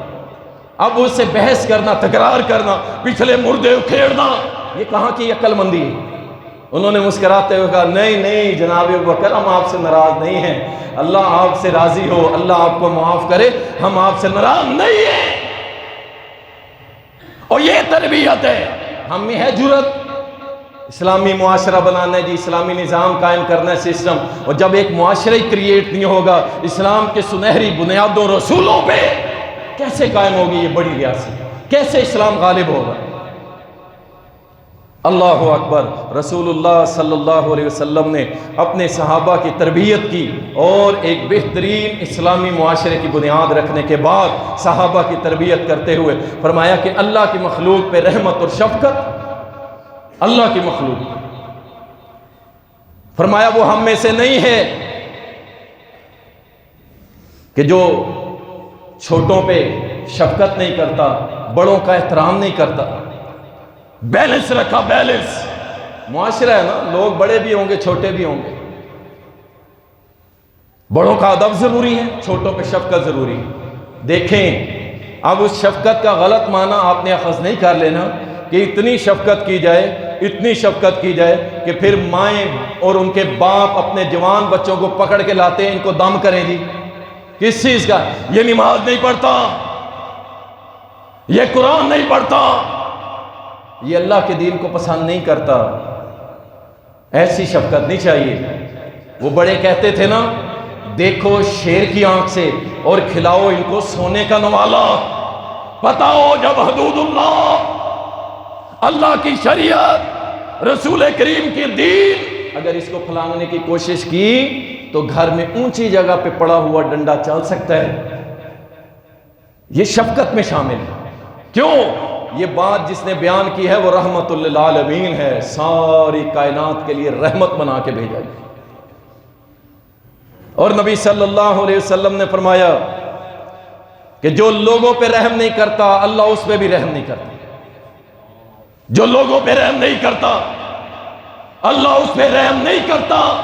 اب اس سے بحث کرنا، تکرار کرنا، پچھلے مردے اکھیڑنا، یہ کہاں کی عقل مندی ہے؟ انہوں نے مسکراتے ہوئے کہا نہیں جناب ابو بکر، ہم آپ سے ناراض نہیں ہیں، اللہ آپ سے راضی ہو، اللہ آپ کو معاف کرے، ہم آپ سے ناراض نہیں ہیں۔ اور یہ تربیت ہے، ہم میں ہے جرت، اسلامی معاشرہ بنانا ہے جی، اسلامی نظام قائم کرنا ہے، سسٹم، اور جب ایک معاشرہ ہی کریٹ نہیں ہوگا اسلام کے سنہری بنیادوں رسولوں پہ، کیسے قائم ہوگی یہ بڑی ریاست؟ کیسے اسلام غالب ہوگا؟ اللہ اکبر۔ رسول اللہ صلی اللہ علیہ وسلم نے اپنے صحابہ کی تربیت کی اور ایک بہترین اسلامی معاشرے کی بنیاد رکھنے کے بعد صحابہ کی تربیت کرتے ہوئے فرمایا کہ اللہ کی مخلوق پہ رحمت اور شفقت، اللہ کی مخلوق، فرمایا وہ ہم میں سے نہیں ہے کہ جو چھوٹوں پہ شفقت نہیں کرتا، بڑوں کا احترام نہیں کرتا۔ بیلنس رکھا، بیلنس معاشرہ ہے نا، لوگ بڑے بھی ہوں گے چھوٹے بھی ہوں گے، بڑوں کا ادب ضروری ہے، چھوٹوں پہ شفقت ضروری ہے۔ دیکھیں اب اس شفقت کا غلط معنی آپ نے اخذ نہیں کر لینا کہ اتنی شفقت کی جائے، اتنی شفقت کی جائے کہ پھر مائیں اور ان کے باپ اپنے جوان بچوں کو پکڑ کے لاتے ہیں ان کو دم کریں جی، کس چیز کا؟ یہ نماز نہیں پڑھتا، یہ قرآن نہیں پڑھتا، یہ اللہ کے دین کو پسند نہیں کرتا۔ ایسی شفقت نہیں چاہیے۔ وہ بڑے کہتے تھے نا، دیکھو شیر کی آنکھ سے اور کھلاؤ ان کو سونے کا نوالا۔ پتہ ہو جب حدود اللہ کی شریعت، رسول کریم کی دین، اگر اس کو پھلانگنے کی کوشش کی تو گھر میں اونچی جگہ پہ پڑا ہوا ڈنڈا چل سکتا ہے۔ یہ شفقت میں شامل ہے۔ کیوں؟ یہ بات جس نے بیان کی ہے وہ رحمت للعالمین ہے، ساری کائنات کے لیے رحمت بنا کے بھیجا گیا۔ اور نبی صلی اللہ علیہ وسلم نے فرمایا کہ جو لوگوں پہ رحم نہیں کرتا اللہ اس پہ بھی رحم نہیں کرتا۔ جو لوگوں پہ رحم نہیں کرتا اللہ اس پہ رحم نہیں کرتا۔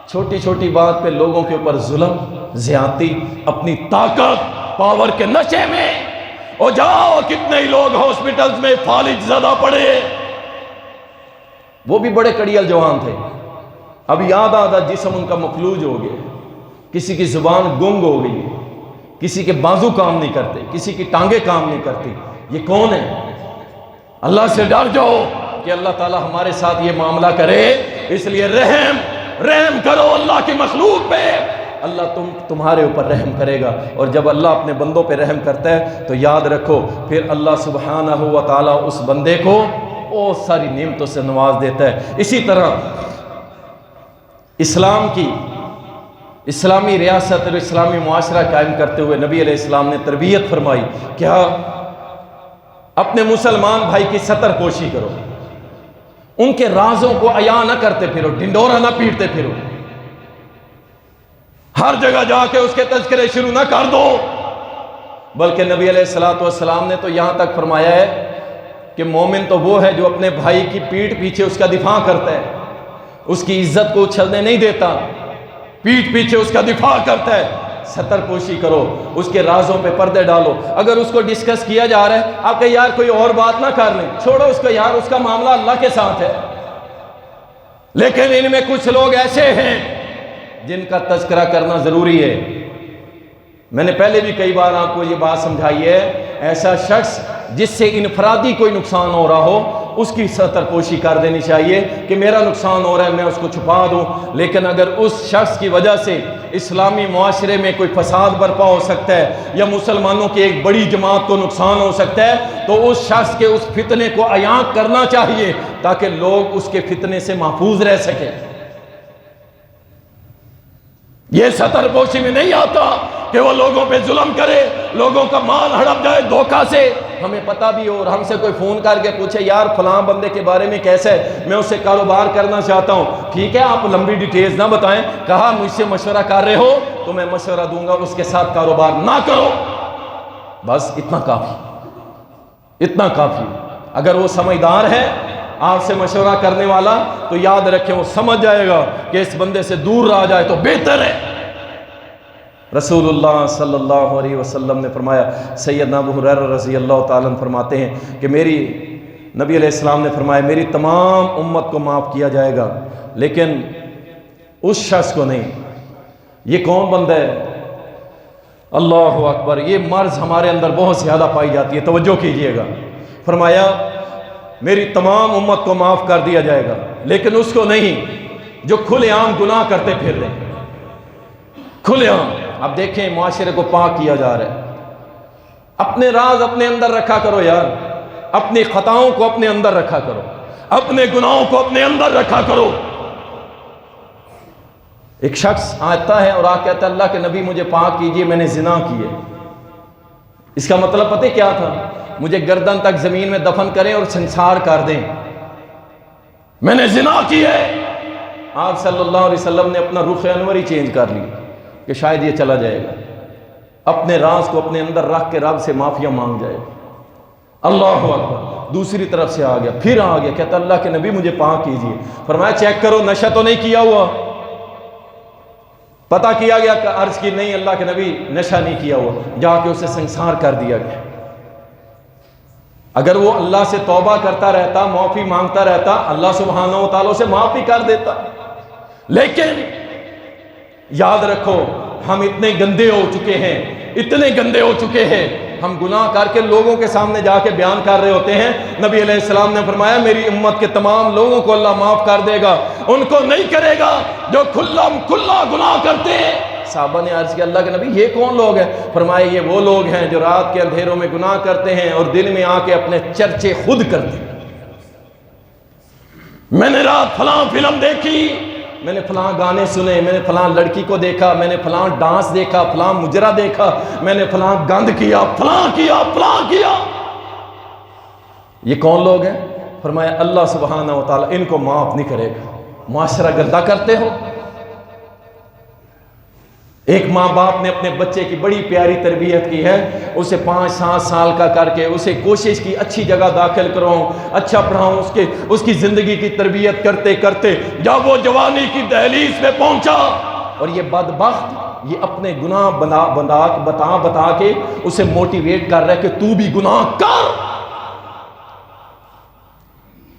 چھوٹی چھوٹی بات پہ لوگوں کے اوپر ظلم، زیادتی، اپنی طاقت، پاور کے نشے میں، اور جاؤ کتنے ہی لوگ ہاسپٹلز میں فالج زدہ پڑے، وہ بھی بڑے کڑیل جوان تھے، اب یاد آدھا جسم ان کا مفلوج ہو گیا، کسی کی زبان گنگ ہو گئی، کسی کے بازو کام نہیں کرتے، کسی کی ٹانگیں کام نہیں کرتی۔ یہ کون ہے؟ اللہ سے ڈر جاؤ کہ اللہ تعالی ہمارے ساتھ یہ معاملہ کرے، اس لیے رحم کرو اللہ کی مخلوق پہ، اللہ تمہارے اوپر رحم کرے گا۔ اور جب اللہ اپنے بندوں پہ رحم کرتا ہے تو یاد رکھو پھر اللہ سبحانہ و تعالیٰ اس بندے کو بہت ساری نعمتوں سے نواز دیتا ہے۔ اسی طرح اسلام کی اسلامی ریاست اور اسلامی معاشرہ قائم کرتے ہوئے نبی علیہ السلام نے تربیت فرمائی، کیا؟ اپنے مسلمان بھائی کی ستر پوشی کرو، ان کے رازوں کو عیاں نہ کرتے پھرو، ڈنڈورا نہ پیٹتے پھرو، ہر جگہ جا کے اس کے تذکرے شروع نہ کر دو۔ بلکہ نبی علیہ السلام نے تو یہاں تک فرمایا ہے کہ مومن تو وہ ہے جو اپنے بھائی کی پیٹھ پیچھے اس کا دفاع کرتا ہے، اس کی عزت کو اچھلنے نہیں دیتا، پیٹھ پیچھے اس کا دفاع کرتا ہے۔ ستر پوشی کرو، اس کے رازوں پہ پردے ڈالو۔ اگر اس کو ڈسکس کیا جا رہا ہے آپ کہ یار کوئی اور بات نہ کر لیں، چھوڑو اس کو یار، اس کا معاملہ اللہ کے ساتھ ہے۔ لیکن ان میں کچھ لوگ ایسے ہیں جن کا تذکرہ کرنا ضروری ہے۔ میں نے پہلے بھی کئی بار آپ کو یہ بات سمجھائی ہے، ایسا شخص جس سے انفرادی کوئی نقصان ہو رہا ہو اس کی ستر پوشی کر دینی چاہیے کہ میرا نقصان ہو رہا ہے میں اس کو چھپا دوں۔ لیکن اگر اس شخص کی وجہ سے اسلامی معاشرے میں کوئی فساد برپا ہو سکتا ہے یا مسلمانوں کی ایک بڑی جماعت کو نقصان ہو سکتا ہے تو اس شخص کے اس فتنے کو عیاں کرنا چاہیے تاکہ لوگ اس کے فتنے سے محفوظ رہ سکیں۔ یہ سطر پوشی میں نہیں آتا کہ وہ لوگوں پہ ظلم کرے، لوگوں کا مال ہڑپ جائے دھوکہ سے۔ ہمیں پتہ بھی ہو اور ہم سے کوئی فون کر کے پوچھے یار فلاں بندے کے بارے میں کیسا ہے، میں اس سے کاروبار کرنا چاہتا ہوں، ٹھیک ہے آپ لمبی ڈیٹیلز نہ بتائیں، کہا مجھ سے مشورہ کر رہے ہو تو میں مشورہ دوں گا، اس کے ساتھ کاروبار نہ کرو، بس اتنا کافی، اتنا کافی۔ اگر وہ سمجھدار ہے آپ سے مشورہ کرنے والا تو یاد رکھیں وہ سمجھ جائے گا کہ اس بندے سے دور رہ جائے تو بہتر ہے۔ رسول اللہ صلی اللہ علیہ وسلم نے فرمایا، سیدنا ابو ہریرہ رضی اللہ تعالیٰ عنہ فرماتے ہیں کہ نبی علیہ السلام نے فرمایا میری تمام امت کو معاف کیا جائے گا لیکن اس شخص کو نہیں۔ یہ کون بندہ ہے؟ اللہ اکبر، یہ مرض ہمارے اندر بہت زیادہ پائی جاتی ہے، توجہ کیجئے گا۔ فرمایا میری تمام امت کو معاف کر دیا جائے گا لیکن اس کو نہیں جو کھلے عام گناہ کرتے پھر رہے ہیں، کھلے عام۔ اب دیکھیں معاشرے کو پاک کیا جا رہا ہے، اپنے راز اپنے اندر رکھا کرو یار، اپنی خطاؤں کو اپنے اندر رکھا کرو، اپنے گناہوں کو اپنے اندر رکھا کرو۔ ایک شخص آتا ہے اور کہتا ہے اللہ کے نبی مجھے پاک کیجئے، میں نے زنا کی ہے۔ اس کا مطلب پتہ کیا تھا؟ مجھے گردن تک زمین میں دفن کریں اور سنسار کر دیں، میں نے زنا کی ہے۔ آپ صلی اللہ علیہ وسلم نے اپنا رخ انور ہی چینج کر لی کہ شاید یہ چلا جائے گا، اپنے راز کو اپنے اندر رکھ کے رب سے معافیاں مانگ جائے گا۔ اللہ اکبر، دوسری طرف سے آ گیا، پھر آ گیا، کہتا اللہ کے نبی مجھے پاک کیجئے۔ فرمایا چیک کرو نشہ تو نہیں کیا ہوا؟ پتہ کیا گیا کہ عرض کی نہیں اللہ کے نبی نشہ نہیں کیا ہوا، جا کے اسے سنسار کر دیا گیا۔ اگر وہ اللہ سے توبہ کرتا رہتا، معافی مانگتا رہتا، اللہ سبحانہ و تعالیٰ سے معافی کر دیتا۔ لیکن یاد رکھو ہم اتنے گندے ہو چکے ہیں، اتنے گندے ہو چکے ہیں، ہم گناہ کر کے لوگوں کے سامنے جا کے بیان کر رہے ہوتے ہیں۔ نبی علیہ السلام نے فرمایا میری امت کے تمام لوگوں کو اللہ معاف کر دے گا، ان کو نہیں کرے گا جو کھلا گناہ کرتے ہیں۔ صحابہ نے عرض کیا اللہ کے نبی یہ کون لوگ ہیں؟ فرمایا یہ وہ لوگ ہیں جو رات کے اندھیروں میں گناہ کرتے ہیں اور دن میں آ کے اپنے چرچے خود کرتے ہیں۔ میں نے رات فلاں فلم دیکھی، میں نے فلاں گانے سنے، میں نے فلاں لڑکی کو دیکھا، میں نے فلاں ڈانس دیکھا، فلاں مجرا دیکھا، میں نے فلاں گند کیا، فلاں کیا، فلاں کیا۔ یہ کون لوگ ہیں؟ فرمایا اللہ سبحانہ و تعالیٰ ان کو معاف نہیں کرے گا۔ معاشرہ گندہ کرتے ہو۔ ایک ماں باپ نے اپنے بچے کی بڑی پیاری تربیت کی ہے، اسے 5-7 سال کا کر کے اسے کوشش کی اچھی جگہ داخل کراؤں، اچھا پڑھاؤں، اس کی زندگی کی تربیت کرتے کرتے جب وہ جوانی کی دہلیز پہ پہنچا اور یہ بدبخت یہ اپنے گناہ بتا کے اسے موٹیویٹ کر رہا ہے کہ تو بھی گناہ کر۔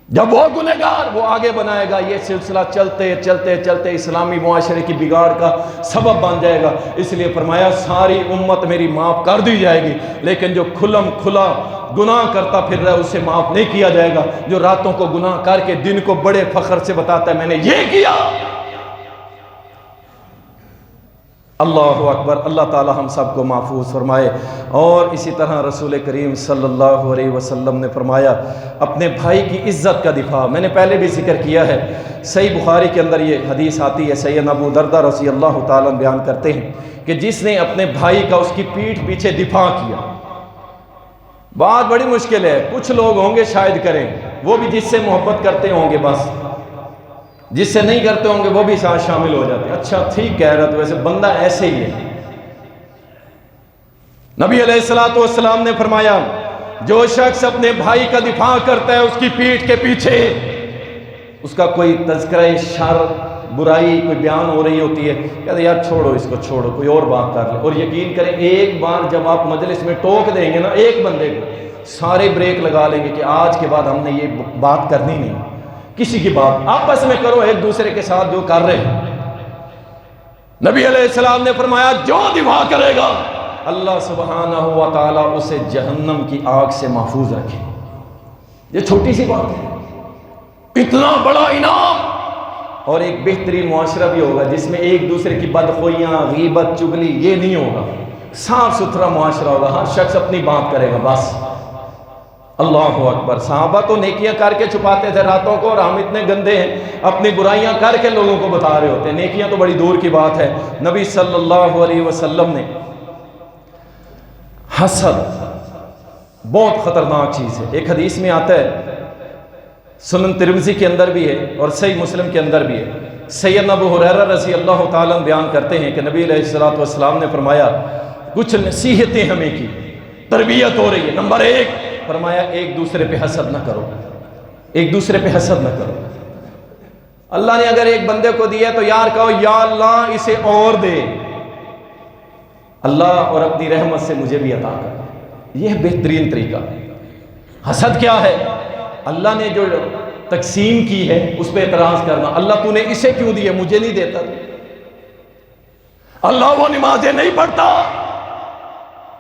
جب وہ گنہگار وہ آگے بنائے گا، یہ سلسلہ چلتے چلتے چلتے اسلامی معاشرے کی بگاڑ کا سبب بن جائے گا۔ اس لیے فرمایا ساری امت میری معاف کر دی جائے گی لیکن جو کھلا گناہ کرتا پھر رہا ہے اسے معاف نہیں کیا جائے گا۔ جو راتوں کو گناہ کر کے دن کو بڑے فخر سے بتاتا ہے میں نے یہ کیا۔ اللہ اکبر، اللہ تعالی ہم سب کو محفوظ فرمائے۔ اور اسی طرح رسول کریم صلی اللہ علیہ وسلم نے فرمایا اپنے بھائی کی عزت کا دفاع، میں نے پہلے بھی ذکر کیا ہے، صحیح بخاری کے اندر یہ حدیث آتی ہے، سیدنا ابو دردہ رضی اللہ تعالیٰ بیان کرتے ہیں کہ جس نے اپنے بھائی کا اس کی پیٹھ پیچھے دفاع کیا، بات بڑی مشکل ہے، کچھ لوگ ہوں گے شاید کریں، وہ بھی جس سے محبت کرتے ہوں گے بس، جس سے نہیں کرتے ہوں گے وہ بھی ساتھ شامل ہو جاتے ہیں۔ اچھا ٹھیک کہہ رہا تو ویسے بندہ ایسے ہی ہے۔ نبی علیہ السلام نے فرمایا جو شخص اپنے بھائی کا دفاع کرتا ہے اس کی پیٹھ کے پیچھے، اس کا کوئی تذکرہ شر برائی کوئی بیان ہو رہی ہوتی ہے، کہتے یار چھوڑو اس کو، چھوڑو کوئی اور بات کر لیں، اور یقین کریں ایک بار جب آپ مجلس میں ٹوک دیں گے نا ایک بندے کو، سارے بریک لگا لیں گے کہ آج کے بعد ہم نے یہ بات کرنی نہیں، کسی کی بات آپس میں کرو ایک دوسرے کے ساتھ جو کر رہے ہیں۔ نبی علیہ السلام نے فرمایا جو دفاع کرے گا اللہ سبحانہ و تعالیٰ اسے جہنم کی آگ سے محفوظ رکھے۔ یہ چھوٹی سی بات ہے، اتنا بڑا انعام۔ اور ایک بہترین معاشرہ بھی ہوگا جس میں ایک دوسرے کی بدخوئیاں، غیبت، چگلی یہ نہیں ہوگا، صاف ستھرا معاشرہ ہوگا، ہر شخص اپنی بات کرے گا بس۔ اللہ اکبر. صحابہ تو نیکیاں کر کے چھپاتے تھے راتوں کو، اور ہم اتنے گندے ہیں اپنی برائیاں کر کے لوگوں کو بتا رہے ہوتے ہیں. نیکیاں تو بڑی دور کی بات ہے. نبی صلی اللہ علیہ وسلم نے حسد بہت خطرناک چیز ہے. ایک حدیث میں آتا ہے، سنن ترمذی کے اندر بھی ہے اور صحیح مسلم کے اندر بھی ہے. سیدنا ابو ہریرہ رضی اللہ تعالیٰ بیان کرتے ہیں کہ نبی علیہ الصلوۃ والسلام نے فرمایا، کچھ نصیحتیں ہمیں کی، تربیت ہو رہی ہے. نمبر 1 فرمایا، ایک دوسرے پہ حسد نہ کرو، ایک دوسرے پہ حسد نہ کرو. اللہ نے اگر ایک بندے کو دیا تو یار کہو یا اللہ اسے اور دے، اللہ اور اپنی رحمت سے مجھے بھی عطا کر. یہ بہترین طریقہ. حسد کیا ہے؟ اللہ نے جو تقسیم کی ہے اس پہ اعتراض کرنا. اللہ تو نے اسے کیوں دیا، مجھے نہیں دیتا؟ اللہ وہ نمازیں نہیں پڑھتا،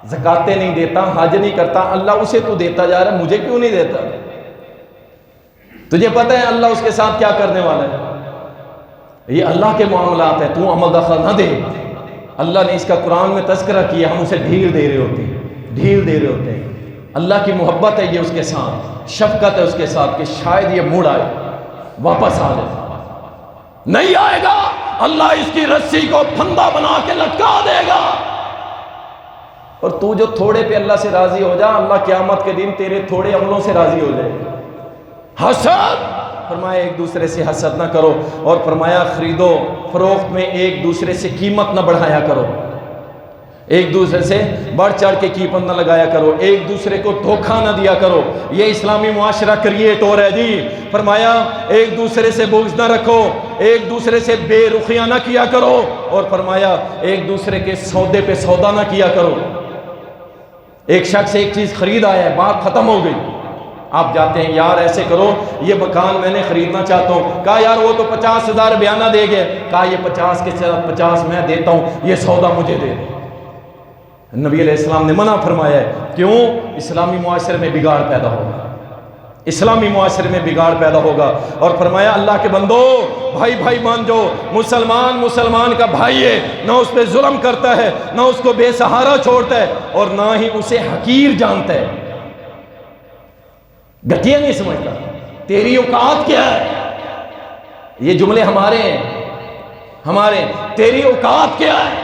زکاتیں نہیں دیتا، حج نہیں کرتا، اللہ اسے تو دیتا جا رہا ہے، مجھے کیوں نہیں دیتا؟ تجھے پتہ ہے اللہ اس کے ساتھ کیا کرنے والا ہے؟ یہ اللہ کے معاملات ہیں، تو عمل دخل نہ دے. اللہ نے اس کا قرآن میں تذکرہ کیا، ہم اسے ڈھیل دے رہے ہوتے ہیں، ڈھیل دے رہے ہوتے ہیں. اللہ کی محبت ہے یہ اس کے ساتھ، شفقت ہے اس کے ساتھ کہ شاید یہ مڑ آئے، واپس آ جائے. نہیں آئے گا، اللہ اس کی رسی کو پھندا بنا کے لٹکا دے گا. اور تو جو تھوڑے پہ اللہ سے راضی ہو جا، اللہ قیامت کے دن تیرے تھوڑے عملوں سے راضی ہو جائے گا. حسد فرمایا ایک دوسرے سے حسد نہ کرو، اور فرمایا خرید و فروخت میں ایک دوسرے سے قیمت نہ بڑھایا کرو، ایک دوسرے سے بڑھ چڑھ کے قیمت نہ لگایا کرو، ایک دوسرے کو دھوکہ نہ دیا کرو. یہ اسلامی معاشرہ کریٹ ہو رہا ہے جی. فرمایا ایک دوسرے سے بغض نہ رکھو، ایک دوسرے سے بے رخیاں نہ کیا کرو، اور فرمایا ایک دوسرے کے سودے پہ سودا نہ کیا کرو. ایک شخص ایک چیز خرید آیا ہے، بات ختم ہو گئی، آپ جاتے ہیں یار ایسے کرو یہ مکان میں نے خریدنا چاہتا ہوں. کہا یار وہ تو 50,000 بیانہ دے گئے. کہا یہ 50 کے ساتھ 50 میں دیتا ہوں، یہ سودا مجھے دے دے. نبی علیہ السلام نے منع فرمایا ہے. کیوں؟ اسلامی معاشرے میں بگاڑ پیدا ہوگا، اسلامی معاشرے میں بگاڑ پیدا ہوگا. اور فرمایا اللہ کے بندو بھائی بھائی مان جو، مسلمان مسلمان کا بھائی ہے، نہ اس پہ ظلم کرتا ہے، نہ اس کو بے سہارا چھوڑتا ہے، اور نہ ہی اسے حقیر جانتا ہے، گھٹیا نہیں سمجھتا. تیری اوقات کیا ہے؟ یہ جملے ہمارے ہیں، ہمارے. تیری اوقات کیا ہے؟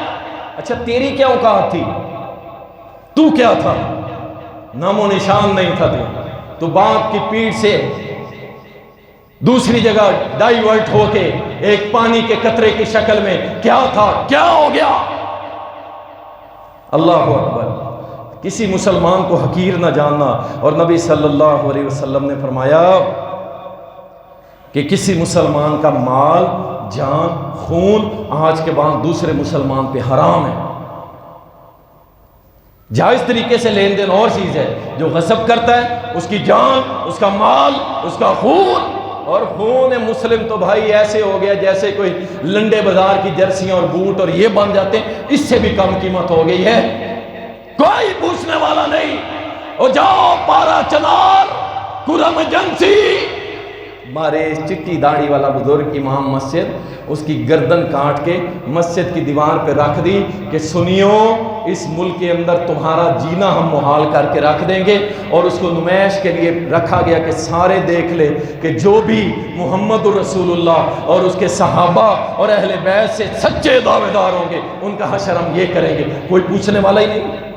اچھا تیری کیا اوقات تھی؟ تو کیا تھا؟ نام و نشان نہیں تھا. تو باپ کی پیٹھ سے دوسری جگہ ڈائیورٹ ہو کے ایک پانی کے قطرے کی شکل میں کیا تھا، کیا ہو گیا؟ اللہ اکبر. کسی مسلمان کو حقیر نہ جاننا. اور نبی صلی اللہ علیہ وسلم نے فرمایا کہ کسی مسلمان کا مال، جان، خون آج کے بعد دوسرے مسلمان پہ حرام ہے. جائز طریقے سے لین دین اور چیز ہے، جو غصب کرتا ہے اس کی جان، اس کا مال، اس کا خون. اور خون مسلم تو بھائی ایسے ہو گیا جیسے کوئی لنڈے بازار کی جرسیاں اور بوٹ اور یہ بن جاتے ہیں، اس سے بھی کم قیمت ہو گئی ہے، کوئی پوچھنے والا نہیں. اور جاؤ پارا چنار کرم جنسی، مارے چٹی داڑھی والا بزرگ امام مسجد، اس کی گردن کاٹ کے مسجد کی دیوار پہ رکھ دی کہ سنیو اس ملک کے اندر تمہارا جینا ہم محال کر کے رکھ دیں گے. اور اس کو نمائش کے لیے رکھا گیا کہ سارے دیکھ لے کہ جو بھی محمد رسول اللہ اور اس کے صحابہ اور اہل بیت سے سچے دعوے دار ہوں گے ان کا حشر ہم یہ کریں گے. کوئی پوچھنے والا ہی نہیں.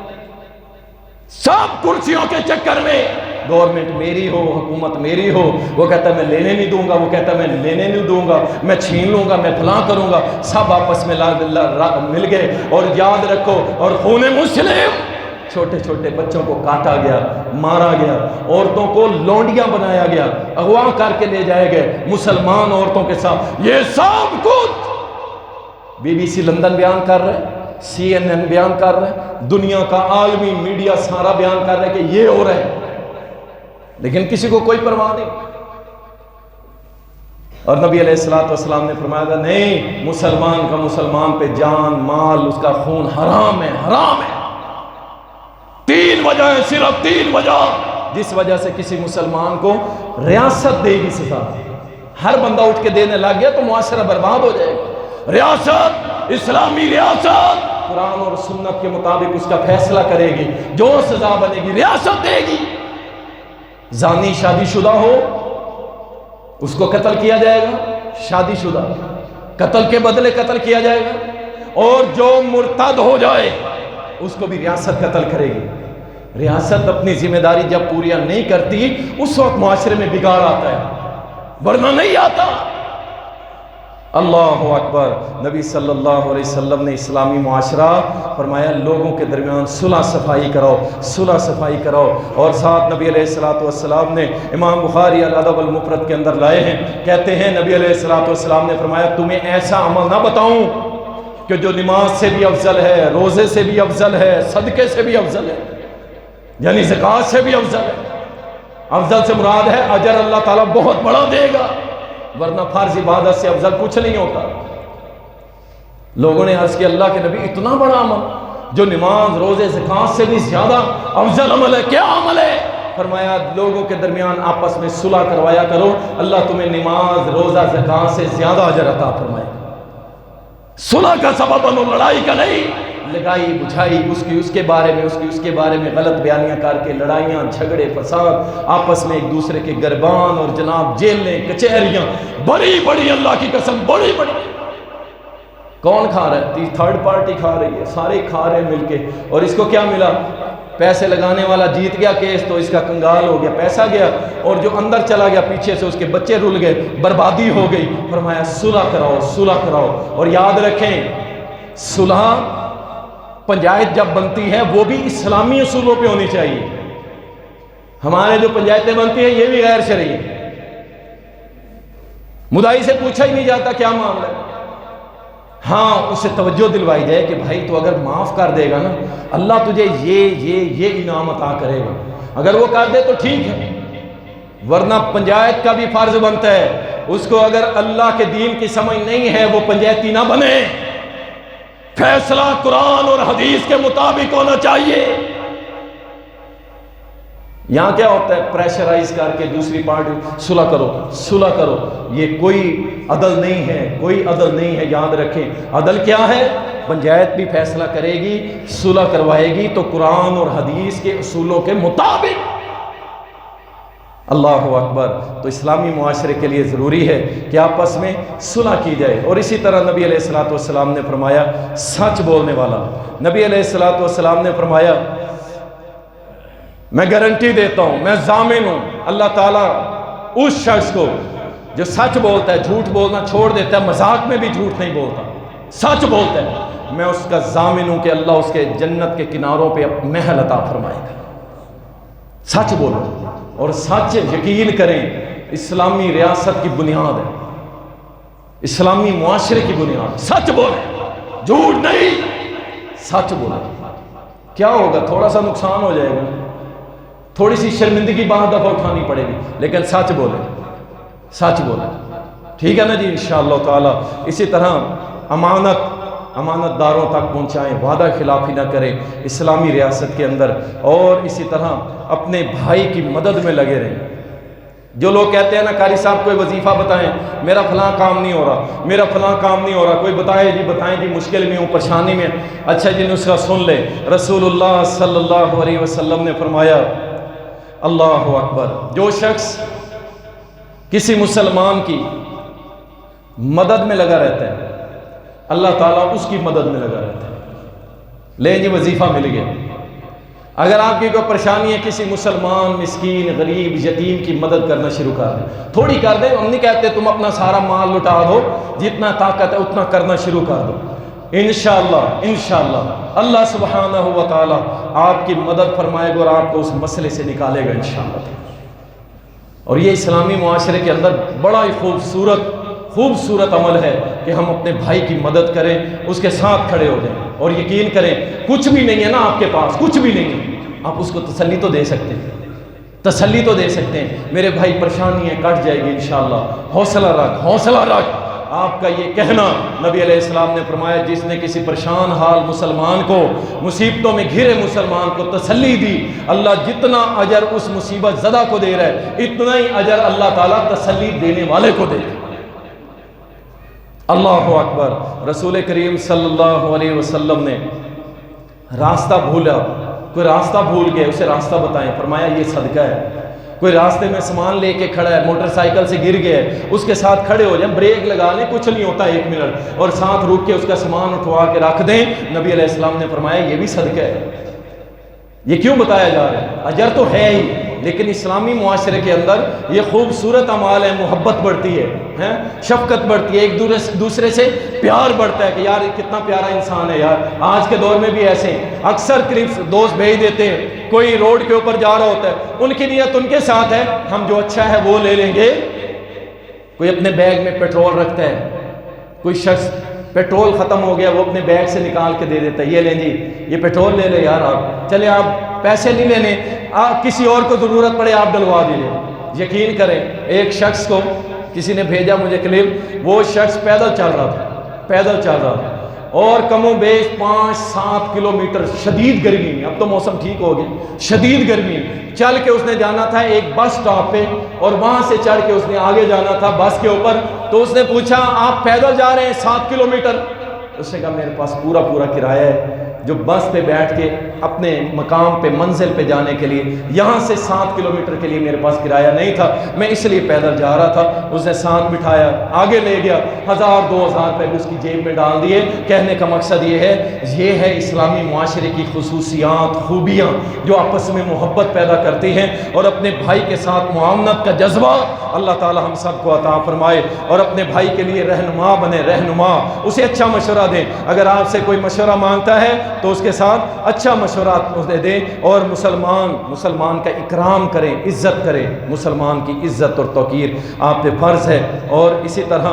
سب کرسیوں کے چکر میں، گورنمنٹ میری ہو، حکومت میری ہو، وہ کہتا ہے میں لینے نہیں دوں گا، وہ کہتا ہے میں لینے نہیں دوں گا، میں چھین لوں گا، میں فلاں کروں گا. سب آپس میں مل گئے. اور یاد رکھو، اور خون مسلم، چھوٹے چھوٹے بچوں کو کاٹا گیا، مارا گیا، عورتوں کو لونڈیاں بنایا گیا، اغوا کر کے لے جائے گئے مسلمان عورتوں کے ساتھ. یہ سب کچھ BBC لندن بیان کر رہے، CNN بیان کر رہے، دنیا کا عالمی میڈیا سارا بیان کر رہے کہ یہ ہو رہا ہے، لیکن کسی کو کوئی پرواہ نہیں. اور نبی علیہ الصلوۃ والسلام نے فرمایا تھا نہیں، مسلمان کا مسلمان پہ جان، مال، اس کا خون حرام ہے، حرام ہے. 3 وجہ ہے، صرف 3 وجہ جس وجہ سے کسی مسلمان کو ریاست دے گی سزا. ہر بندہ اٹھ کے دینے لگ گیا تو معاشرہ برباد ہو جائے گا. ریاست، اسلامی ریاست قرآن اور سنت کے مطابق اس کا فیصلہ کرے گی، جو سزا بنے گی ریاست دے گی. زانی شادی شدہ ہو اس کو قتل کیا جائے گا، شادی شدہ قتل کے بدلے قتل کیا جائے گا، اور جو مرتد ہو جائے اس کو بھی ریاست قتل کرے گی۔ ریاست اپنی ذمہ داری جب پوریا نہیں کرتی اس وقت معاشرے میں بگاڑ آتا ہے، ورنہ نہیں آتا۔ اللہ اکبر۔ نبی صلی اللہ علیہ وسلم نے اسلامی معاشرہ فرمایا لوگوں کے درمیان صلح صفائی کرو، صلح صفائی کرو، اور ساتھ نبی علیہ السلام نے امام بخاری الادب المفرد کے اندر لائے ہیں، کہتے ہیں نبی علیہ السلام نے فرمایا تمہیں ایسا عمل نہ بتاؤں کہ جو نماز سے بھی افضل ہے، روزے سے بھی افضل ہے، صدقے سے بھی افضل ہے، یعنی زکوٰۃ سے بھی افضل ہے۔ افضل سے مراد ہے اجر اللہ تعالیٰ بہت بڑا دے گا، ورنہ فرض عبادت سے افضل کچھ نہیں ہوتا۔ لوگوں نے عرض کیا اللہ کے نبی اتنا بڑا عمل جو نماز روزے زکوٰۃ سے بھی زیادہ افضل عمل ہے، کیا عمل ہے؟ فرمایا لوگوں کے درمیان آپس میں صلح کروایا کرو، اللہ تمہیں نماز روزہ زکوٰۃ سے زیادہ اجر عطا فرمائے گا۔ صلح کا سبب بنو، لڑائی کا نہیں۔ لگائی بجھائی اس کے بارے میں غلط بیانیاں کر کے لڑائیاں جھگڑے فساد، آپس میں ایک دوسرے کے گربان اور جناب جیلیں کچہریاں بڑی بڑی، اللہ کی قسم بڑی بڑی۔ کون کھا رہا ہے؟ تھرڈ پارٹی کھا رہی ہے، سارے کھا رہے ہیں مل کے، اور اس کو کیا ملا؟ پیسے لگانے والا جیت گیا کیس تو اس کا کنگال ہو گیا، پیسہ گیا، اور جو اندر چلا گیا پیچھے سے اس کے بچے رل گئے، بربادی ہو گئی۔ فرمایا صلح کراؤ، صلح کراؤ، اور یاد رکھیں صلح پنچایت جب بنتی ہے وہ بھی اسلامی اصولوں پہ ہونی چاہیے۔ ہمارے جو پنچایتیں بنتی ہیں یہ بھی غیر شرعی ہے، مدعی سے پوچھا ہی نہیں جاتا کیا معاملہ ہے۔ ہاں اسے توجہ دلوائی جائے کہ بھائی تو اگر معاف کر دے گا نا اللہ تجھے یہ انعام عطا کرے گا، اگر وہ کر دے تو ٹھیک ہے، ورنہ پنچایت کا بھی فرض بنتا ہے اس کو اگر اللہ کے دین کی سمجھ نہیں ہے وہ پنچایتی نہ بنے، فیصلہ قرآن اور حدیث کے مطابق ہونا چاہیے۔ یہاں کیا ہوتا ہے؟ پریشرائز کر کے دوسری پارٹی صلح کرو، صلح کرو، یہ کوئی عدل نہیں ہے، کوئی عدل نہیں ہے۔ یاد رکھیں عدل کیا ہے؟ پنچایت بھی فیصلہ کرے گی، صلح کروائے گی تو قرآن اور حدیث کے اصولوں کے مطابق۔ اللہ اکبر۔ تو اسلامی معاشرے کے لیے ضروری ہے کہ آپس میں صلح کی جائے، اور اسی طرح نبی علیہ السلام نے فرمایا سچ بولنے والا، نبی علیہ السلام نے فرمایا میں گارنٹی دیتا ہوں، میں ضامن ہوں، اللہ تعالیٰ اس شخص کو جو سچ بولتا ہے، جھوٹ بولنا چھوڑ دیتا ہے، مذاق میں بھی جھوٹ نہیں بولتا، سچ بولتا ہے، میں اس کا ضامن ہوں کہ اللہ اس کے جنت کے کناروں پہ محل عطا فرمائے گا۔ سچ بولو اور سچ یقین کریں، اسلامی ریاست کی بنیاد ہے، اسلامی معاشرے کی بنیاد۔ سچ بولیں، جھوٹ نہیں، سچ بولیں۔ کیا ہوگا؟ تھوڑا سا نقصان ہو جائے گا، تھوڑی سی شرمندگی بعض دفعہ اٹھانی پڑے گی، لیکن سچ بولیں، سچ بولیں، ٹھیک ہے نا جی؟ انشاءاللہ تعالی اسی طرح امانت داروں تک پہنچائیں، وعدہ خلافی نہ کریں اسلامی ریاست کے اندر، اور اسی طرح اپنے بھائی کی مدد میں لگے رہیں۔ جو لوگ کہتے ہیں نا قاری صاحب کوئی وظیفہ بتائیں، میرا فلاں کام نہیں ہو رہا، میرا فلاں کام نہیں ہو رہا، کوئی بتائیں جی مشکل میں ہوں، پریشانی میں۔ اچھا جی نسخہ سن لیں، رسول اللہ صلی اللہ علیہ وسلم نے فرمایا اللہ اکبر، جو شخص کسی مسلمان کی مدد میں لگا رہتا ہے اللہ تعالیٰ اس کی مدد میں لگا رہتا ہے۔ لیں جی وظیفہ مل گیا۔ اگر آپ کی کوئی پریشانی ہے کسی مسلمان مسکین غریب یتیم کی مدد کرنا شروع کر دیں، تھوڑی کر دیں، ہم نہیں کہتے تم اپنا سارا مال لٹا دو، جتنا طاقت ہے اتنا کرنا شروع کر دو، انشاءاللہ اللہ سبحانہ و تعالی آپ کی مدد فرمائے گا اور آپ کو اس مسئلے سے نکالے گا انشاءاللہ۔ اور یہ اسلامی معاشرے کے اندر بڑا ہی خوبصورت عمل ہے کہ ہم اپنے بھائی کی مدد کریں، اس کے ساتھ کھڑے ہو جائیں، اور یقین کریں کچھ بھی نہیں ہے نا آپ کے پاس، کچھ بھی نہیں ہے، آپ اس کو تسلی تو دے سکتے ہیں، تسلی تو دے سکتے ہیں، میرے بھائی پریشانی ہے کٹ جائے گی انشاءاللہ، حوصلہ رکھ۔ آپ کا یہ کہنا، نبی علیہ السلام نے فرمایا جس نے کسی پریشان حال مسلمان کو، مصیبتوں میں گھرے مسلمان کو تسلی دی، اللہ جتنا اجر اس مصیبت زدہ کو دے رہا ہے اتنا ہی اجر اللہ تعالیٰ تسلی دینے والے کو دے رہا ہے۔ اللہ اکبر۔ رسول کریم صلی اللہ علیہ وسلم نے راستہ بھولا، کوئی راستہ بھول گیا اسے راستہ بتائیں، فرمایا یہ صدقہ ہے۔ کوئی راستے میں سامان لے کے کھڑا ہے، موٹر سائیکل سے گر گیا ہے، اس کے ساتھ کھڑے ہو جائیں، بریک لگا لیں، کچھ نہیں ہوتا 1 منٹ، اور ساتھ رک کے اس کا سامان اٹھوا کے رکھ دیں، نبی علیہ السلام نے فرمایا یہ بھی صدقہ ہے۔ یہ کیوں بتایا جا رہا ہے؟ اجر تو ہے ہی، لیکن اسلامی معاشرے کے اندر یہ خوبصورت اعمال ہے، محبت بڑھتی ہے، شفقت بڑھتی ہے، ایک دوسرے سے پیار بڑھتا ہے کہ یار کتنا پیارا انسان ہے یار۔ آج کے دور میں بھی ایسے ہیں، اکثر کلپس دوست بھیج دیتے ہیں، کوئی روڈ کے اوپر جا رہا ہوتا ہے، ان کی نیت ان کے ساتھ ہے ہم جو اچھا ہے وہ لے لیں گے۔ کوئی اپنے بیگ میں پیٹرول رکھتا ہے، کوئی شخص پیٹرول ختم ہو گیا وہ اپنے بیگ سے نکال کے دے دیتا ہے، یہ لیں جی یہ پیٹرول لے لیں یار آپ، چلے آپ پیسے نہیں لینے، کسی اور کو ضرورت پڑے آپ ڈلوا دیجیے۔ یقین کریں ایک شخص کو کسی نے بھیجا مجھے کلپ، وہ شخص پیدل چل رہا تھا اور کم و بیش 5-7 کلومیٹر شدید گرمی میں، اب تو موسم ٹھیک ہو گیا، شدید گرمی چل کے اس نے جانا تھا ایک بس سٹاپ پہ، اور وہاں سے چڑھ کے اس نے آگے جانا تھا بس کے اوپر۔ تو اس نے پوچھا آپ پیدل جا رہے ہیں 7 کلومیٹر؟ اس نے کہا میرے پاس پورا کرایہ ہے جو بس پہ بیٹھ کے اپنے مقام پہ منزل پہ جانے کے لیے، یہاں سے 7 کلومیٹر کے لیے میرے پاس کرایہ نہیں تھا، میں اس لیے پیدل جا رہا تھا۔ اس نے ساتھ بٹھایا، آگے لے گیا، 1000-2000 روپے اس کی جیب میں ڈال دیے۔ کہنے کا مقصد یہ ہے اسلامی معاشرے کی خصوصیات، خوبیاں جو آپس میں محبت پیدا کرتی ہیں، اور اپنے بھائی کے ساتھ معاونت کا جذبہ اللہ تعالی ہم سب کو عطا فرمائے، اور اپنے بھائی کے لیے رہنما بنے، اسے اچھا مشورہ دیں۔ اگر آپ سے کوئی مشورہ مانگتا ہے تو اس کے ساتھ اچھا مشورہ اسے دیں، اور مسلمان کا اکرام کریں، عزت کریں، مسلمان کی عزت اور توقیر آپ پہ فرض ہے۔ اور اسی طرح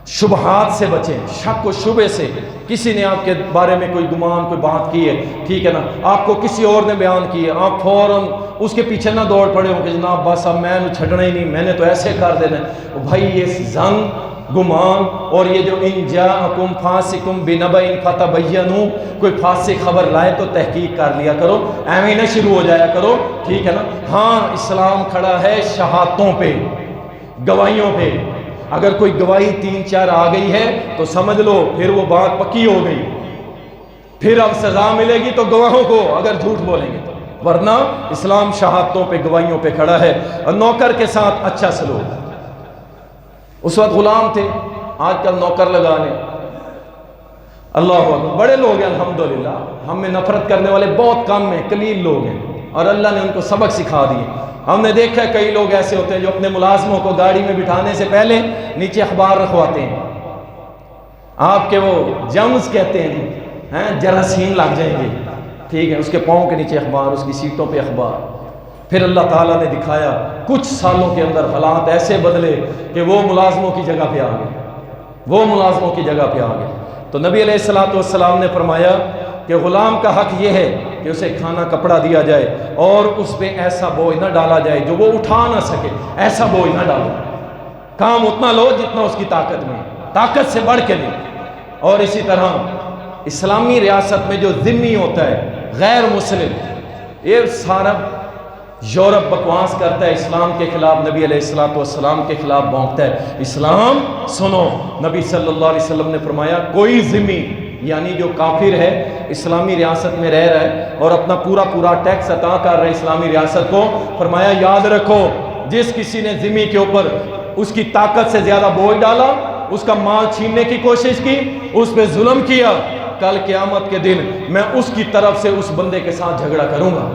شبہات سے بچیں، شک و شبہ سے۔ کسی نے آپ کے بارے میں کوئی گمان، کوئی بات کی ہے، ٹھیک ہے نا، آپ کو کسی اور نے بیان کی ہے، آپ فوراً اس کے پیچھے نہ دوڑ پڑے ہو کہ جناب بس اب میں نے چھڑنا ہی نہیں، میں نے تو ایسے کر دینا ہے۔ بھائی یہ زنگ، گمان، اور یہ جو ان جاءکم فاسقٌ بنبأ فتبینوا، کوئی فاسق خبر لائے تو تحقیق کر لیا کرو، ایویں نہ شروع ہو جایا کرو، ٹھیک ہے نا۔ ہاں اسلام کھڑا ہے شہادتوں پہ، گواہیوں پہ۔ اگر کوئی گواہی 3-4 آ گئی ہے تو سمجھ لو پھر وہ بات پکی ہو گئی، پھر اب سزا ملے گی تو گواہوں کو اگر جھوٹ بولیں گے تو، ورنہ اسلام شہادتوں پہ، گواہیوں پہ کھڑا ہے۔ اور نوکر کے ساتھ اچھا سلوک۔ اس وقت غلام تھے، آج کل نوکر لگانے، اللہ اکبر، بڑے لوگ ہیں الحمدللہ، ہم میں نفرت کرنے والے بہت کم ہیں، قلیل لوگ ہیں، اور اللہ نے ان کو سبق سکھا دیے۔ ہم نے دیکھا ہے کئی لوگ ایسے ہوتے ہیں جو اپنے ملازموں کو گاڑی میں بٹھانے سے پہلے نیچے اخبار رکھواتے ہیں، آپ کے وہ جمز کہتے ہیں، جراثیم لگ جائیں گے، ٹھیک ہے، اس کے پاؤں کے نیچے اخبار، اس کی سیٹوں پہ اخبار۔ پھر اللہ تعالیٰ نے دکھایا کچھ سالوں کے اندر حالات ایسے بدلے کہ وہ ملازموں کی جگہ پہ آ گئے، تو نبی علیہ السلام نے فرمایا کہ غلام کا حق یہ ہے کہ اسے کھانا کپڑا دیا جائے، اور اس پہ ایسا بوجھ نہ ڈالا جائے جو وہ اٹھا نہ سکے، ایسا بوجھ نہ ڈالو، کام اتنا لو جتنا اس کی طاقت میں، طاقت سے بڑھ کے لے۔ اور اسی طرح اسلامی ریاست میں جو ذمہ ہوتا ہے، غیر مسلم، یہ سارا یورپ بکواس کرتا ہے اسلام کے خلاف، نبی علیہ السلام کے خلاف بھونکتا ہے۔ اسلام سنو، نبی صلی اللہ علیہ وسلم نے فرمایا کوئی ذمہ، یعنی جو کافر ہے، اسلامی ریاست میں رہ رہا ہے اور اپنا پورا ٹیکس عطا کر رہا ہے اسلامی ریاست کو، فرمایا یاد رکھو جس کسی نے ذمہ کے اوپر اس کی طاقت سے زیادہ بوجھ ڈالا، اس کا مال چھیننے کی کوشش کی، اس پہ ظلم کیا، کل قیامت کے دن میں اس کی طرف سے اس بندے کے ساتھ جھگڑا کروں گا۔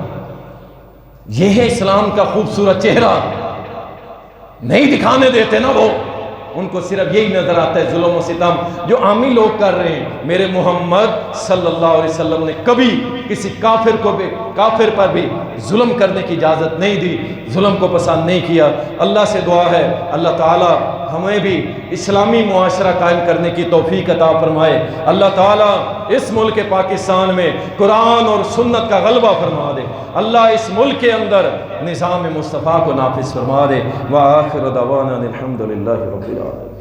یہ ہے اسلام کا خوبصورت چہرہ، نہیں دکھانے دیتے نا وہ، ان کو صرف یہی نظر آتا ہے ظلم و ستم جو عامی لوگ کر رہے ہیں۔ میرے محمد صلی اللہ علیہ وسلم نے کبھی کسی کافر پر بھی ظلم کرنے کی اجازت نہیں دی، ظلم کو پسند نہیں کیا۔ اللہ سے دعا ہے اللہ تعالی ہمیں بھی اسلامی معاشرہ قائم کرنے کی توفیق عطا فرمائے۔ اللہ تعالیٰ اس ملک پاکستان میں قرآن اور سنت کا غلبہ فرما دے، اللہ اس ملک کے اندر نظام مصطفیٰ کو نافذ فرما دے۔ وآخر دعوانا الحمدللہ رب العالمین۔